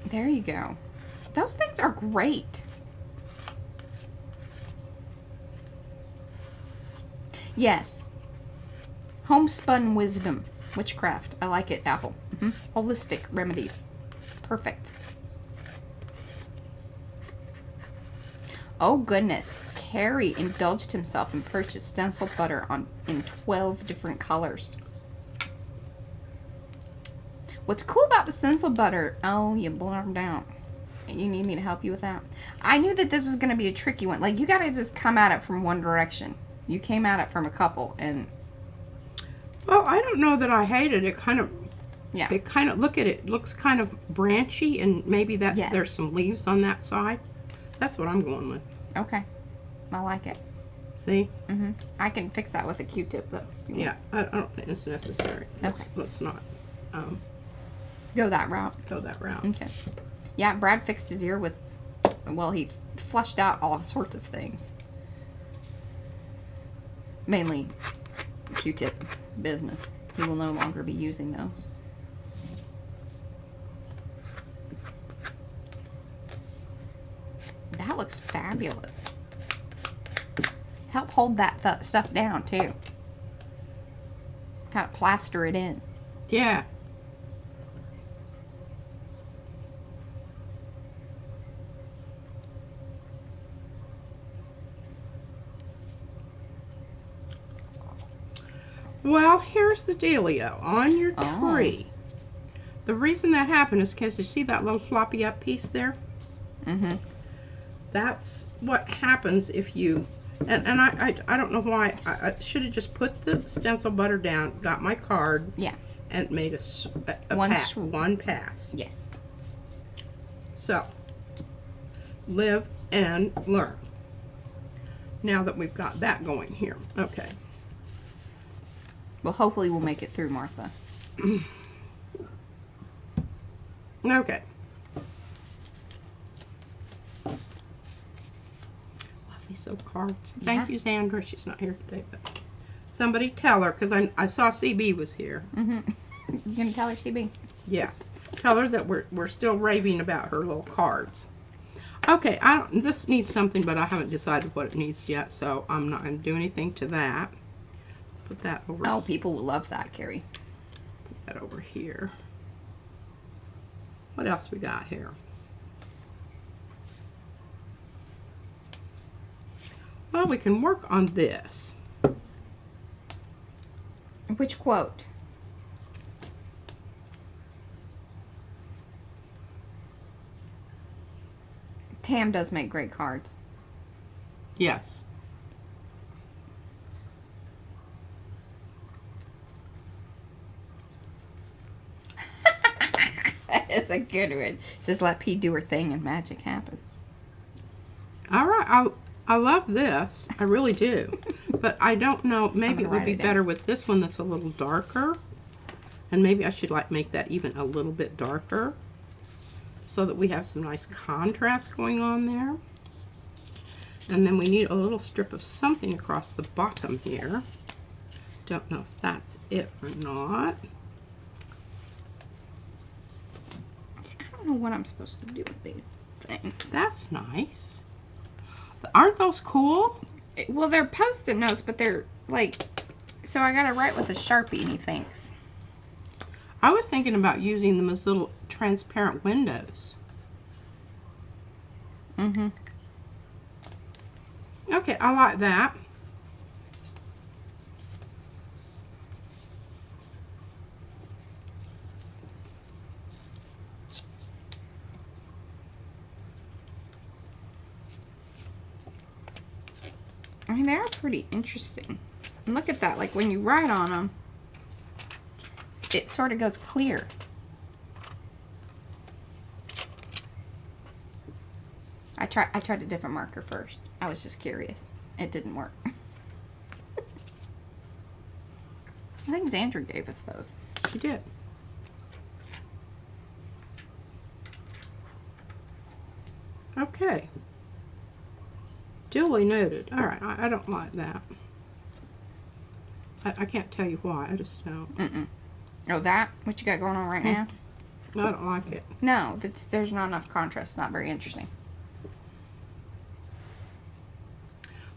There you go. Those things are great. Yes. Homespun wisdom. Witchcraft. I like it, Apple. Holistic remedies. Perfect. Oh, goodness. Carrie indulged himself and purchased stencil butter in 12 different colors. What's cool about the stencil butter... Oh, you blurred out. You need me to help you with that? I knew that this was going to be a tricky one. Like, you got to just come at it from one direction. You came at it from a couple, and...
Well, I don't know that I hate it. It kind of...
Yeah.
It kind of... Look at it. It looks kind of branchy, and maybe that
Yes.
there's some leaves on that side. That's what I'm going with.
Okay. I like it.
See?
I can fix that with a Q-tip, though.
Yeah, I don't think it's necessary. Let's not
Go that route.
go that route.
Okay. Yeah, Brad fixed his ear with... Well, he flushed out all sorts of things. Mainly Q-tip business. He will no longer be using those. That looks fabulous. Help hold that stuff down, too. Kind of plaster it in.
Yeah. Well, here's the dealio. On your tree, the reason that happened is because you see that little floppy up piece there? That's what happens if you... And I don't know why. I should have just put the stencil butter down, got my card,
Yeah.
and made one pass.
Yes.
So, live and learn. Now that we've got that going here. Okay.
Well, hopefully we'll make it through, Martha.
Okay. Love these little cards. Thank you, Sandra. She's not here today, but somebody tell her, because I saw CB was here.
You gonna tell her, CB?
Yeah. Tell her that we're still raving about her little cards. Okay, this needs something, but I haven't decided what it needs yet, so I'm not going to do anything to that. Put that over.
Oh, people will love that, Carrie.
Put that over here. What else we got here? Well, we can work on this.
Which quote? Tam does make great cards.
Yes.
That is a good one. Says let P do her thing and magic happens.
All right, I love this. I really do. But I don't know, maybe it would be better with this one that's a little darker. And maybe I should like make that even a little bit darker so that we have some nice contrast going on there. And then we need a little strip of something across the bottom here. Don't know if that's it or not.
I don't know what I'm supposed to do with these things.
That's nice. Aren't those cool?
Well, they're Post-it notes, but they're like, so I gotta write with a Sharpie, he thinks.
I was thinking about using them as little transparent windows.
Mm-hmm.
Okay, I like that.
I mean, they're pretty interesting. And look at that, like when you write on them, it sort of goes clear. I tried a different marker first. I was just curious. It didn't work. I think Andrew gave us those.
She did. Okay. Duly noted. All right, I don't like that. I can't tell you why. I just don't.
Mm-mm. Oh, that? What you got going on right now?
I don't like it.
No, there's not enough contrast. It's not very interesting.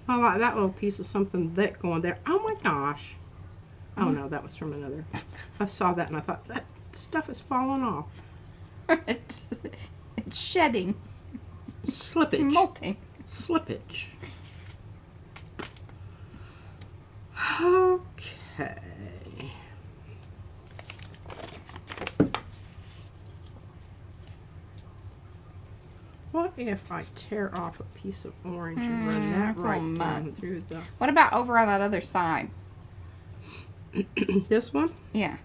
I like that little piece of something thick going there. Oh my gosh. Oh no, that was from another. I saw that and I thought, that stuff is falling off.
It's shedding.
Slippage.
It's molting.
Slippage. Okay. What if I tear off a piece of orange and run that
that's a
right
mud.
down through the...
What about over on that other side?
This one?
Yeah.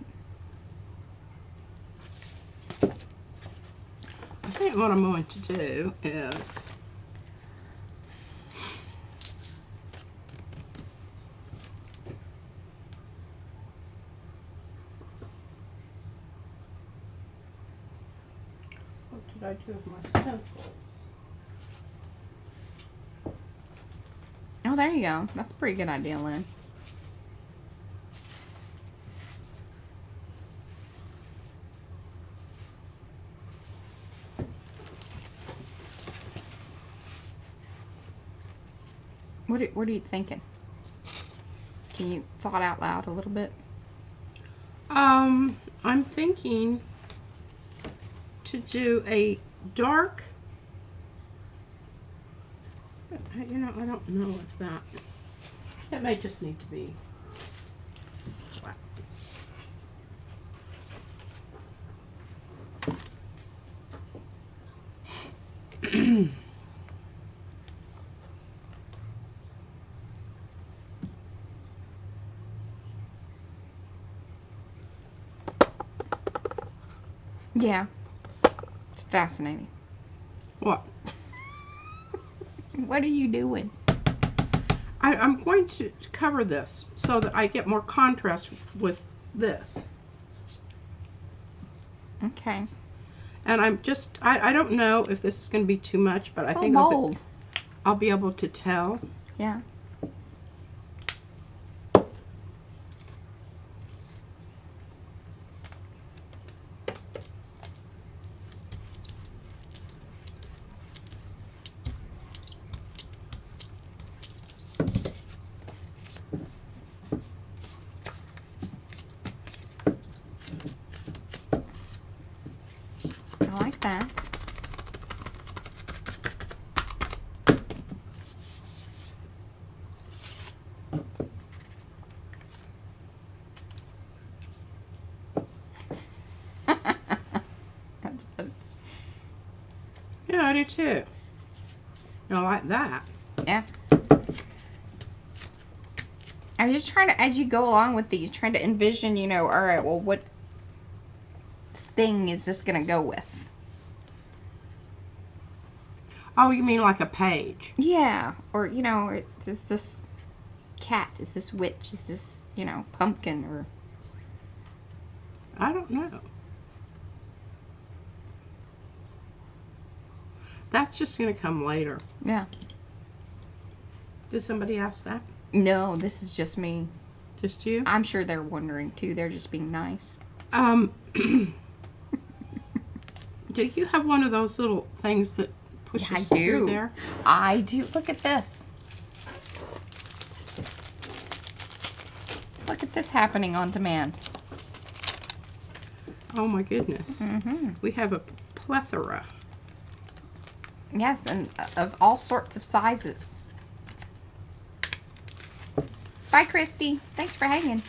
I think what I'm going to do is... What did I do with my stencils?
Oh, there you go. That's a pretty good idea, Lynn. What are you thinking? Can you thought out loud a little bit?
I'm thinking to do a dark... You know, I don't know if that... It may just need to be flat.
Yeah. It's fascinating.
What?
What are you doing?
I'm going to cover this so that I get more contrast with this.
Okay.
And I'm just, I don't know if this is going to be too much, but
It's
I think
bold.
I'll be able to tell.
Yeah.
do too. I like that.
Yeah. I was just trying to, as you go along with these, trying to envision, you know, all right, well, what thing is this going to go with?
Oh, you mean like a page?
Yeah. Or, you know, is this cat? Is this witch? Is this, you know, pumpkin? Or
I don't know. That's just going to come later.
yeah.
Did somebody ask that?
No, this is just me.
Just you?
I'm sure they're wondering too. They're just being nice.
Do you have one of those little things that pushes
I
through
do.
there?
I do. Look at this. Look at this happening on demand.
Oh my goodness.
Mm-hmm.
We have a plethora.
Yes, and of all sorts of sizes. Bye, Christy. Thanks for hanging.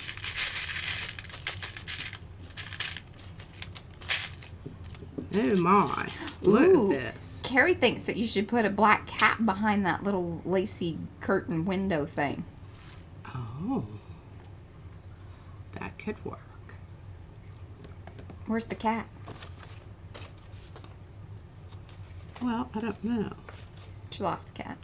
Oh my. Look
Ooh.
at this.
Carrie thinks that you should put a black cat behind that little lacy curtain window thing.
Oh. That could work.
Where's the cat?
Well, I don't know.
She lost the cat.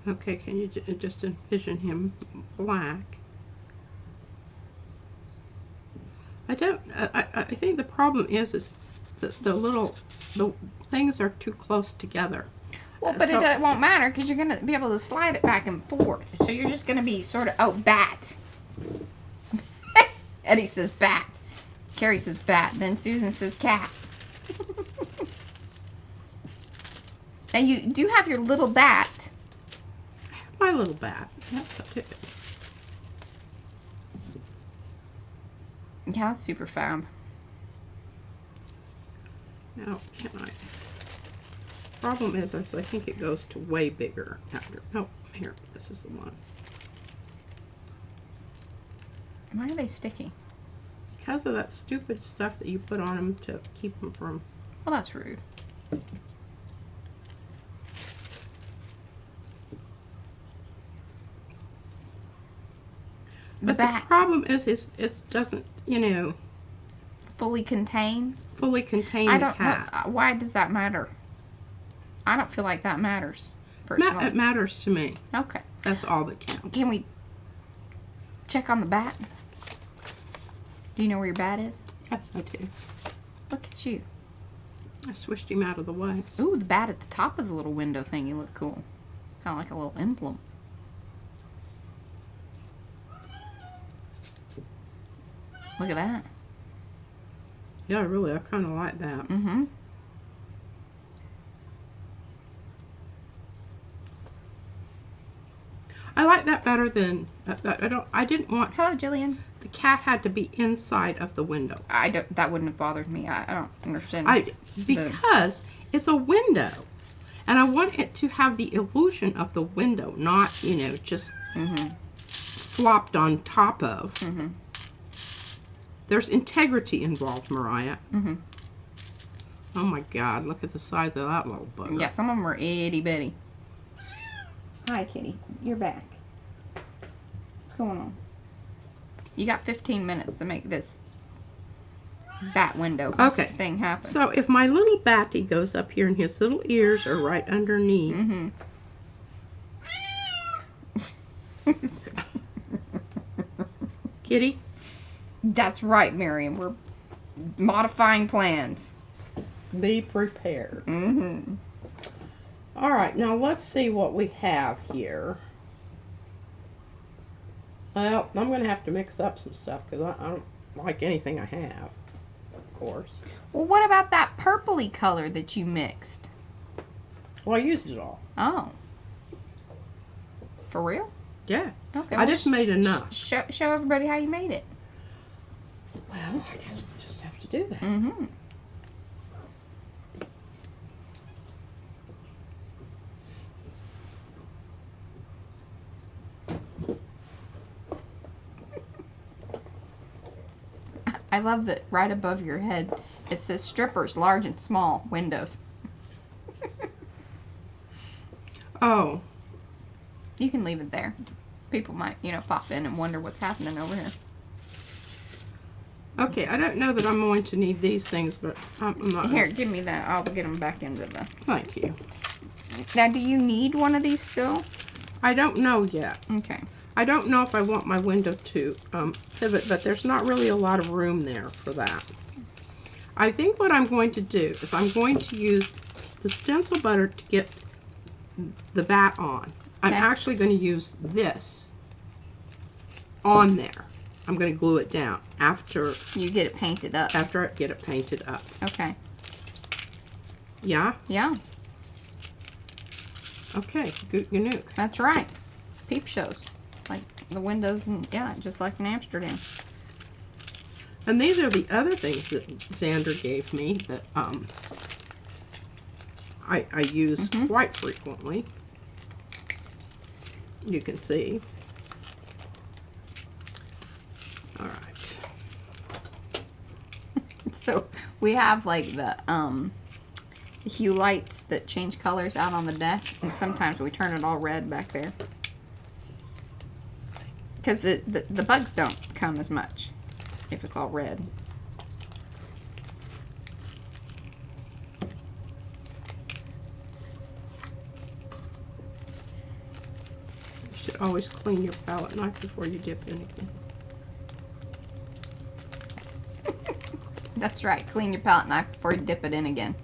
Okay, can you just envision him black? I don't. I think the problem is the things are too close together.
Well, but
So-
it won't matter because you're going to be able to slide it back and forth. So you're just going to be sort of, oh, bat. Eddie says bat. Carrie says bat. Then Susan says cat. And you do have your little bat.
My little bat. Yes, I do.
Yeah, that's super fab.
Now, can I? Problem is, I think it goes to way bigger after. Oh, here, this is the one.
Why are they sticky?
Because of that stupid stuff that you put on them to keep them from.
Well, that's rude. The
But
bat
the problem is, it doesn't, you know,
fully contain.
fully contain
I
the
don't.
cat.
Why does that matter? I don't feel like that matters.
It
Personally.
matters to me.
Okay.
That's all that counts.
Can we check on the bat? Do you know where your bat is?
Yes, I do.
Look at you.
I swished him out of the way.
Ooh, the bat at the top of the little window thing. You look cool. Kind of like a little emblem. Look at that.
Yeah, really, I kind of like that.
Mm-hmm.
I like that better than I didn't want
Hello, Jillian.
the cat had to be inside of the window.
I don't. That wouldn't have bothered me. I don't understand.
Because it's a window, and I want it to have the illusion of the window, not just flopped on top of.
Mm-hmm.
There's integrity involved, Mariah.
Mm-hmm.
Oh my God! Look at the size of that little bugger.
Yeah, some of them are itty bitty. Hi, kitty. You're back. What's going on? You got 15 minutes to make this bat window thing happen.
So if my little batty goes up here and his little ears are right underneath.
Mm-hmm.
Kitty?
That's right, Miriam. We're modifying plans.
Be prepared.
Mm-hmm.
All right, now let's see what we have here. Well, I'm going to have to mix up some stuff because I don't like anything I have, of course.
Well, what about that purpley color that you mixed?
Well, I used it all.
Oh. For real?
Yeah.
Okay.
I just made enough.
Show everybody how you made it.
Well, I guess we'll just have to do that.
Mm-hmm. I love that right above your head it says strippers, large and small windows.
Oh.
You can leave it there. People might, pop in and wonder what's happening over here.
Okay, I don't know that I'm going to need these things, but I'm not.
Here, give me that. I'll get them back into the...
Thank you.
Now, do you need one of these still?
I don't know yet.
Okay.
I don't know if I want my window to pivot, but there's not really a lot of room there for that. I think what I'm going to do is I'm going to use the stencil butter to get the bat on. I'm actually going to use this on there. I'm going to glue it down after
you get it painted up.
After I get it painted up.
Okay.
Yeah?
Yeah.
Okay, good Ganook.
That's right. Peep shows. Like the windows and just like in Amsterdam.
And these are the other things that Xander gave me that I use quite frequently. You can see. All right.
So we have like the hue lights that change colors out on the deck, and sometimes we turn it all red back there because the bugs don't come as much if it's all red.
You should always clean your palette knife before you dip in again.
That's right. Clean your palette knife before you dip it in again.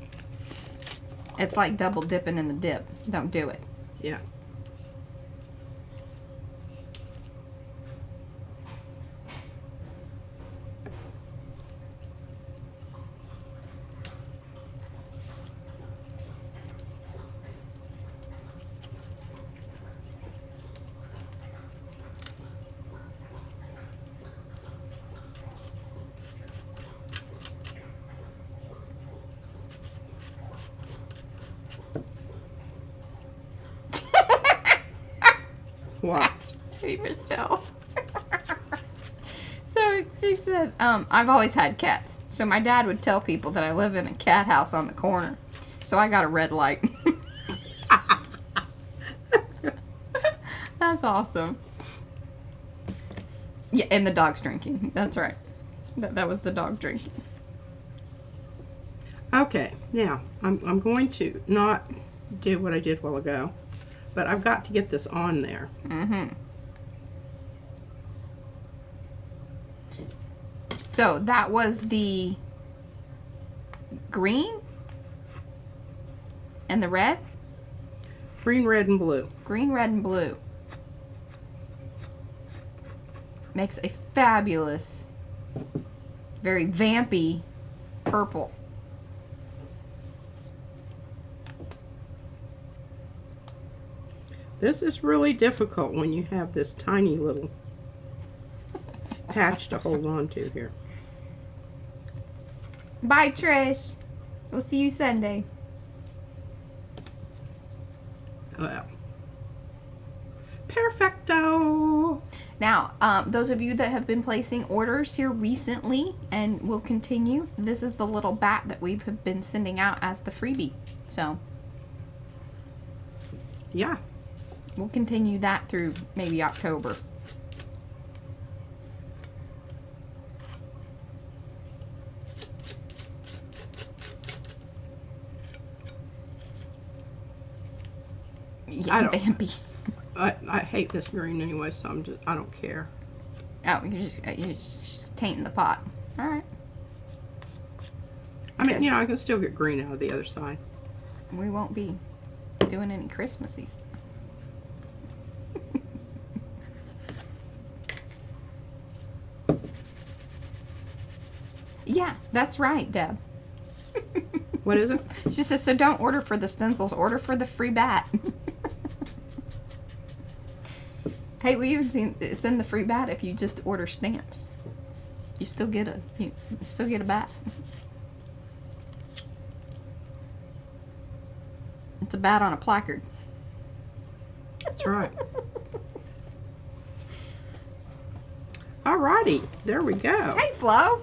It's like double dipping in the dip. Don't do it.
Yeah. What?
Hey, Michelle. So she said, I've always had cats. So my dad would tell people that I live in a cat house on the corner. So I got a red light. That's awesome. Yeah, and the dog's drinking. That's right. That was the dog drinking.
Okay, now I'm going to not do what I did a while ago, but I've got to get this on there.
Mm-hmm. So that was the green and the red?
Green, red, and blue.
Green, red, and blue. Makes a fabulous, very vampy purple.
This is really difficult when you have this tiny little patch to hold on to here.
Bye, Trish. We'll see you Sunday.
Well, perfecto.
Now, those of you that have been placing orders here recently and will continue, this is the little bat that we've been sending out as the freebie. So,
Yeah.
we'll continue that through maybe October.
I
Yeah,
don't-
vampy.
I hate this green anyway, so I don't care.
Oh, you're just tainting the pot. All right.
I mean,
Okay.
I can still get green out of the other side.
We won't be doing any Christmassy stuff. Yeah, that's right, Deb.
What is it?
She says, so don't order for the stencils, order for the free bat. Hey, we even send the free bat if you just order stamps. You still get a bat. It's a bat on a placard.
That's right. Alrighty, there we go.
Hey, Flo.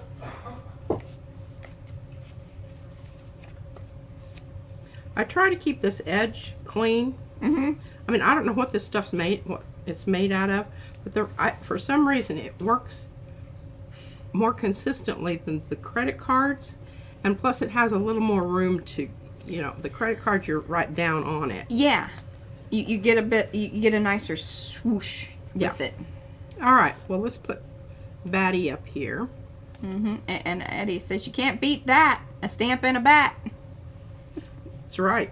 I try to keep this edge clean.
Mm-hmm.
I mean, I don't know what this stuff's what it's made out of, but for some reason it works more consistently than the credit cards, and plus it has a little more room to, you know, the credit cards you're right down on it.
Yeah. You get you get a nicer swoosh with it.
All right, well, let's put Batty up here.
Mm-hmm. And Eddie says you can't beat that. A stamp and a bat.
That's right.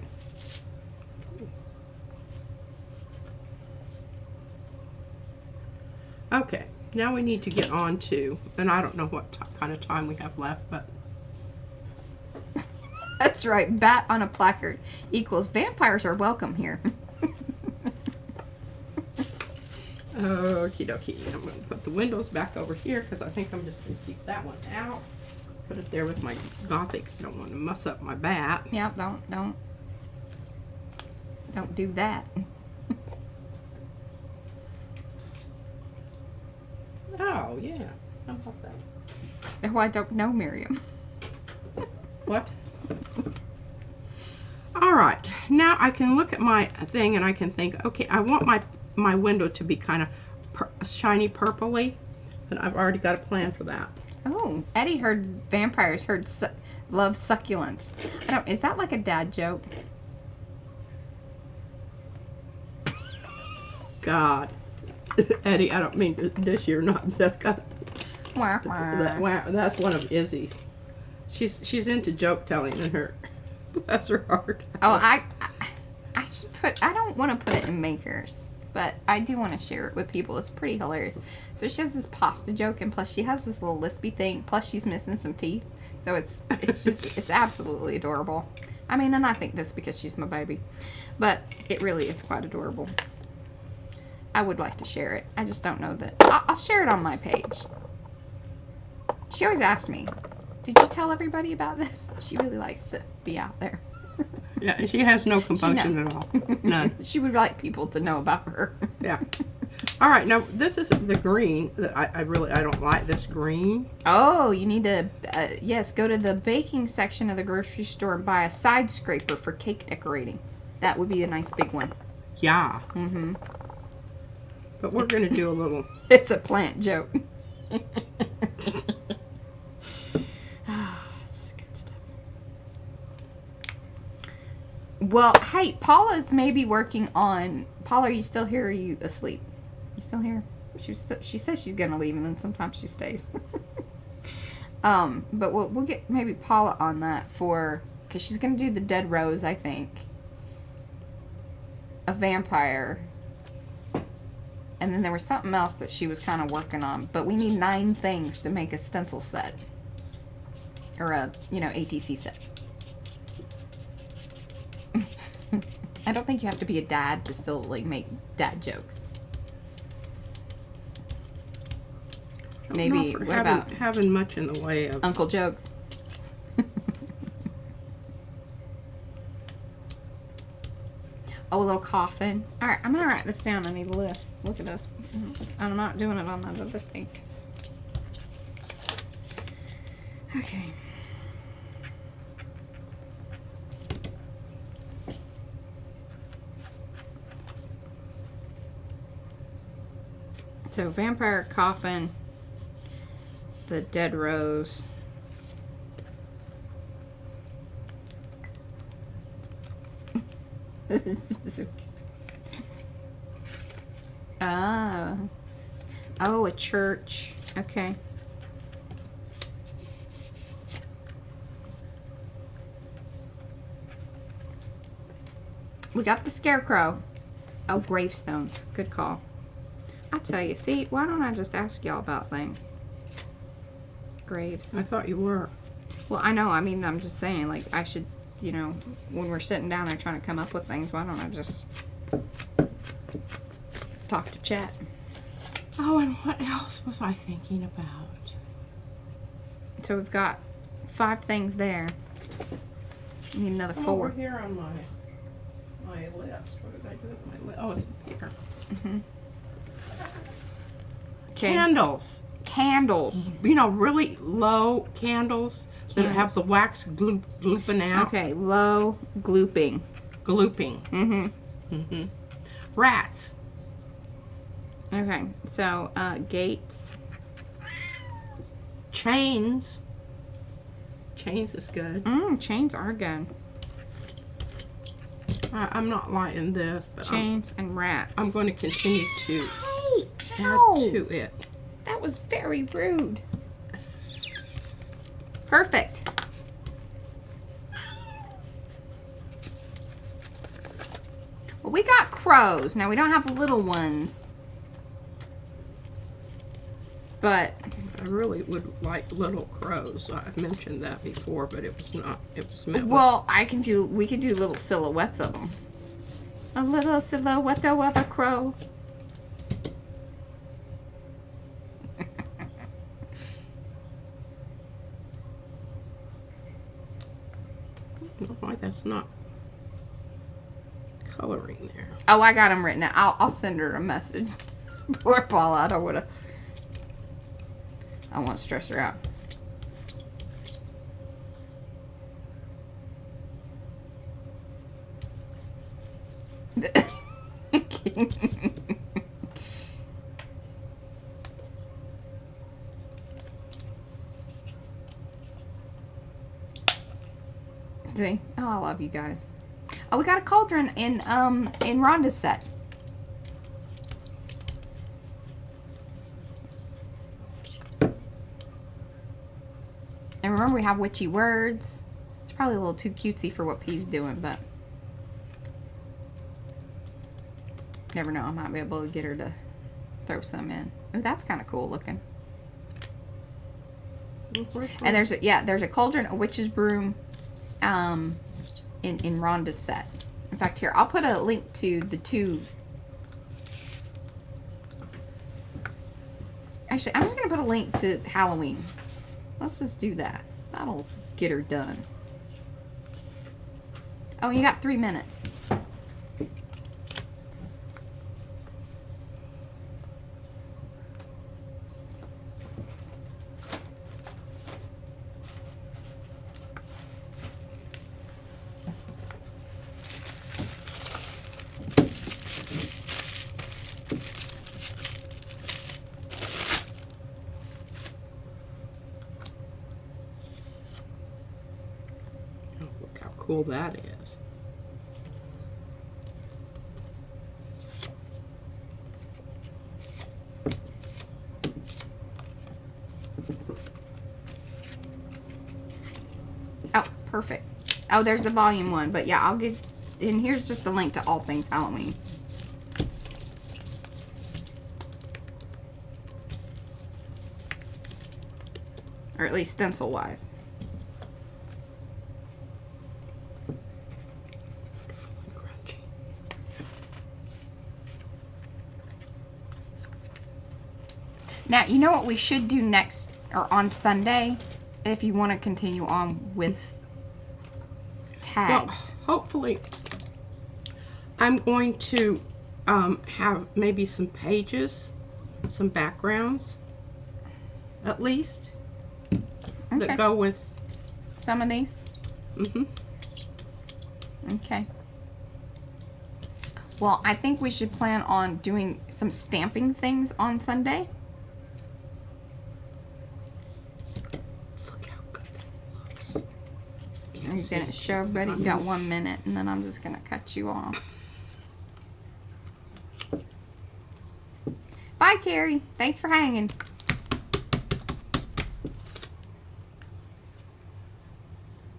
Okay, now we need to get on to, and I don't know what kind of time we have left, but
That's right. Bat on a placard equals vampires are welcome here.
okie dokie. I'm going to put the windows back over here because I think I'm just going to keep that one out. Put it there with my Gothic. I don't want to mess up my bat.
Yeah, don't do that.
Oh, yeah. How about that?
Oh, I don't know, Miriam.
What? All right. Now I can look at my thing and I can think, okay, I want my window to be kind of shiny purpley, and I've already got a plan for that.
Oh, Eddie heard vampires love succulents. Is that like a dad joke?
God. Eddie, I don't mean to dish you or not. That's got that's one of Izzy's. She's into joke telling in her. Bless her heart.
Oh, I don't want to put it in makers, but I do want to share it with people. It's pretty hilarious. So she has this pasta joke, and plus she has this little lispy thing. Plus she's missing some teeth, so it's absolutely adorable. I mean, and I think this because she's my baby, but it really is quite adorable. I would like to share it. I just don't know that. I'll share it on my page. She always asks me, did you tell everybody about this? She really likes to be out there.
Yeah, she has no compunction at all. None.
She would like people to know about her.
Yeah. All right, now this is the green that I don't like this green.
Oh, you need to, yes, go to the baking section of the grocery store and buy a side scraper for cake decorating. That would be a nice big one.
Yeah.
Mm-hmm.
But we're going to do a little...
It's a plant joke. That's good stuff. Well, hey, Paula's maybe working on... Paula, are you still here or are you asleep? You still here? She says she's going to leave and then sometimes she stays. But we'll get maybe Paula on that because she's going to do the dead rose, I think. A vampire. And then there was something else that she was kind of working on. But we need 9 things to make a stencil set. Or a, ATC set. I don't think you have to be a dad to still, make dad jokes. Maybe, what about...
having much in the way of...
Uncle jokes. Oh, a little coffin. All right, I'm going to write this down. I need a list. Look at this. I'm not doing it on that other thing. Okay. So, vampire coffin, the dead rose. Oh, a church. Okay. We got the scarecrow. Oh, gravestones. Good call. I tell you, see, why don't I just ask y'all about things? Graves.
I thought you were.
Well, I know. I mean, I'm just saying, I should, when we're sitting down there trying to come up with things, why don't I just talk to chat?
Oh, and what else was I thinking about?
So we've got 5 things there. We need another 4.
Over here on my list. What did I do with my list? Oh, it's here.
Mm-hmm.
Candles.
Candles.
Really low candles. that have the wax glooping out.
Okay, low glooping.
Glooping.
Mm-hmm.
Mm-hmm. Rats.
Okay, so gates.
Chains. Chains is good.
Chains are good.
I'm not liking this, but
Chains and rats.
I'm going to continue to
Hey,
add
ow!
to it.
That was very rude. Perfect. Well, we got crows. Now, we don't have little ones. But
I really would like little crows. I've mentioned that before, but it was not. It was meant.
well, we could do little silhouettes of them. A little silhouette of a crow.
I don't know why that's not coloring there.
Oh, I got them written out. I'll send her a message. Poor Paula. I don't want to stress her out. See? Oh, I love you guys. Oh, we got a cauldron in Rhonda's set. And remember, we have witchy words. It's probably a little too cutesy for what P's doing, but never know. I might be able to get her to throw some in. Oh, that's kind of cool looking. And there's a cauldron, a witch's broom, in Rhonda's set. In fact, here, I'll put a link to the two. Actually, I'm just going to put a link to Halloween. Let's just do that. That'll get her done. Oh, you got 3 minutes.
Cool that is.
Oh, perfect. Oh, there's the volume 1, but yeah, I'll give, and here's just the link to all things Halloween. Or at least stencil wise. Now, you know what we should do next, or on Sunday, if you want to continue on with tags.
Well, hopefully, I'm going to have maybe some pages, some backgrounds, at least, that go with
some of these.
Mm-hmm.
Okay. Well, I think we should plan on doing some stamping things on Sunday. I'm going to show everybody. You got 1 minute, and then I'm just going to cut you off. Bye, Carrie. Thanks for hanging.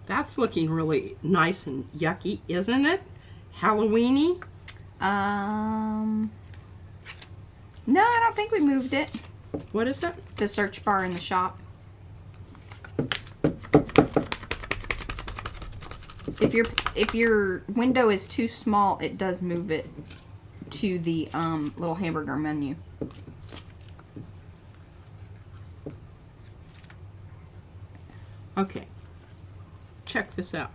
That's looking really nice and yucky, isn't it? Halloweeny.
No, I don't think we moved it.
What is it?
The search bar in the shop. If your window is too small, it does move it to the little hamburger menu.
Okay. Check this out.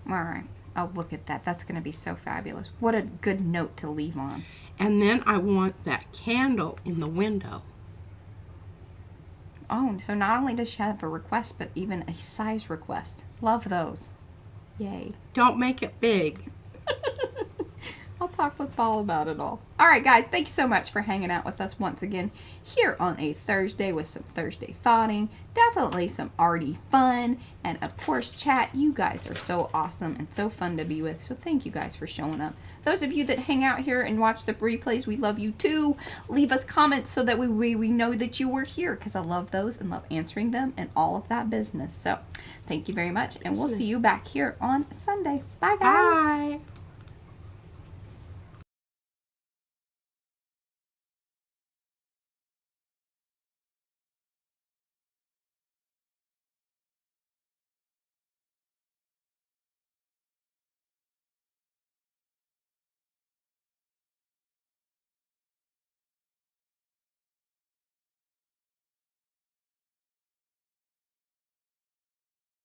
All right. Oh, look at that. That's going to be so fabulous. What a good note to leave on.
And then I want that candle in the window.
Oh, so not only does she have a request, but even a size request. Love those. Yay.
Don't make it big.
I'll talk with Paul about it all. All right, guys, thank you so much for hanging out with us once again here on a Thursday with some Thursday thoughting, definitely some arty fun, and of course, chat. You guys are so awesome and so fun to be with, so thank you guys for showing up. Those of you that hang out here and watch the replays, we love you too. Leave us comments so that we know that you were here, because I love those and love answering them and all of that business. So thank you very much, and we'll see you back here on Sunday. Bye, guys.
Bye.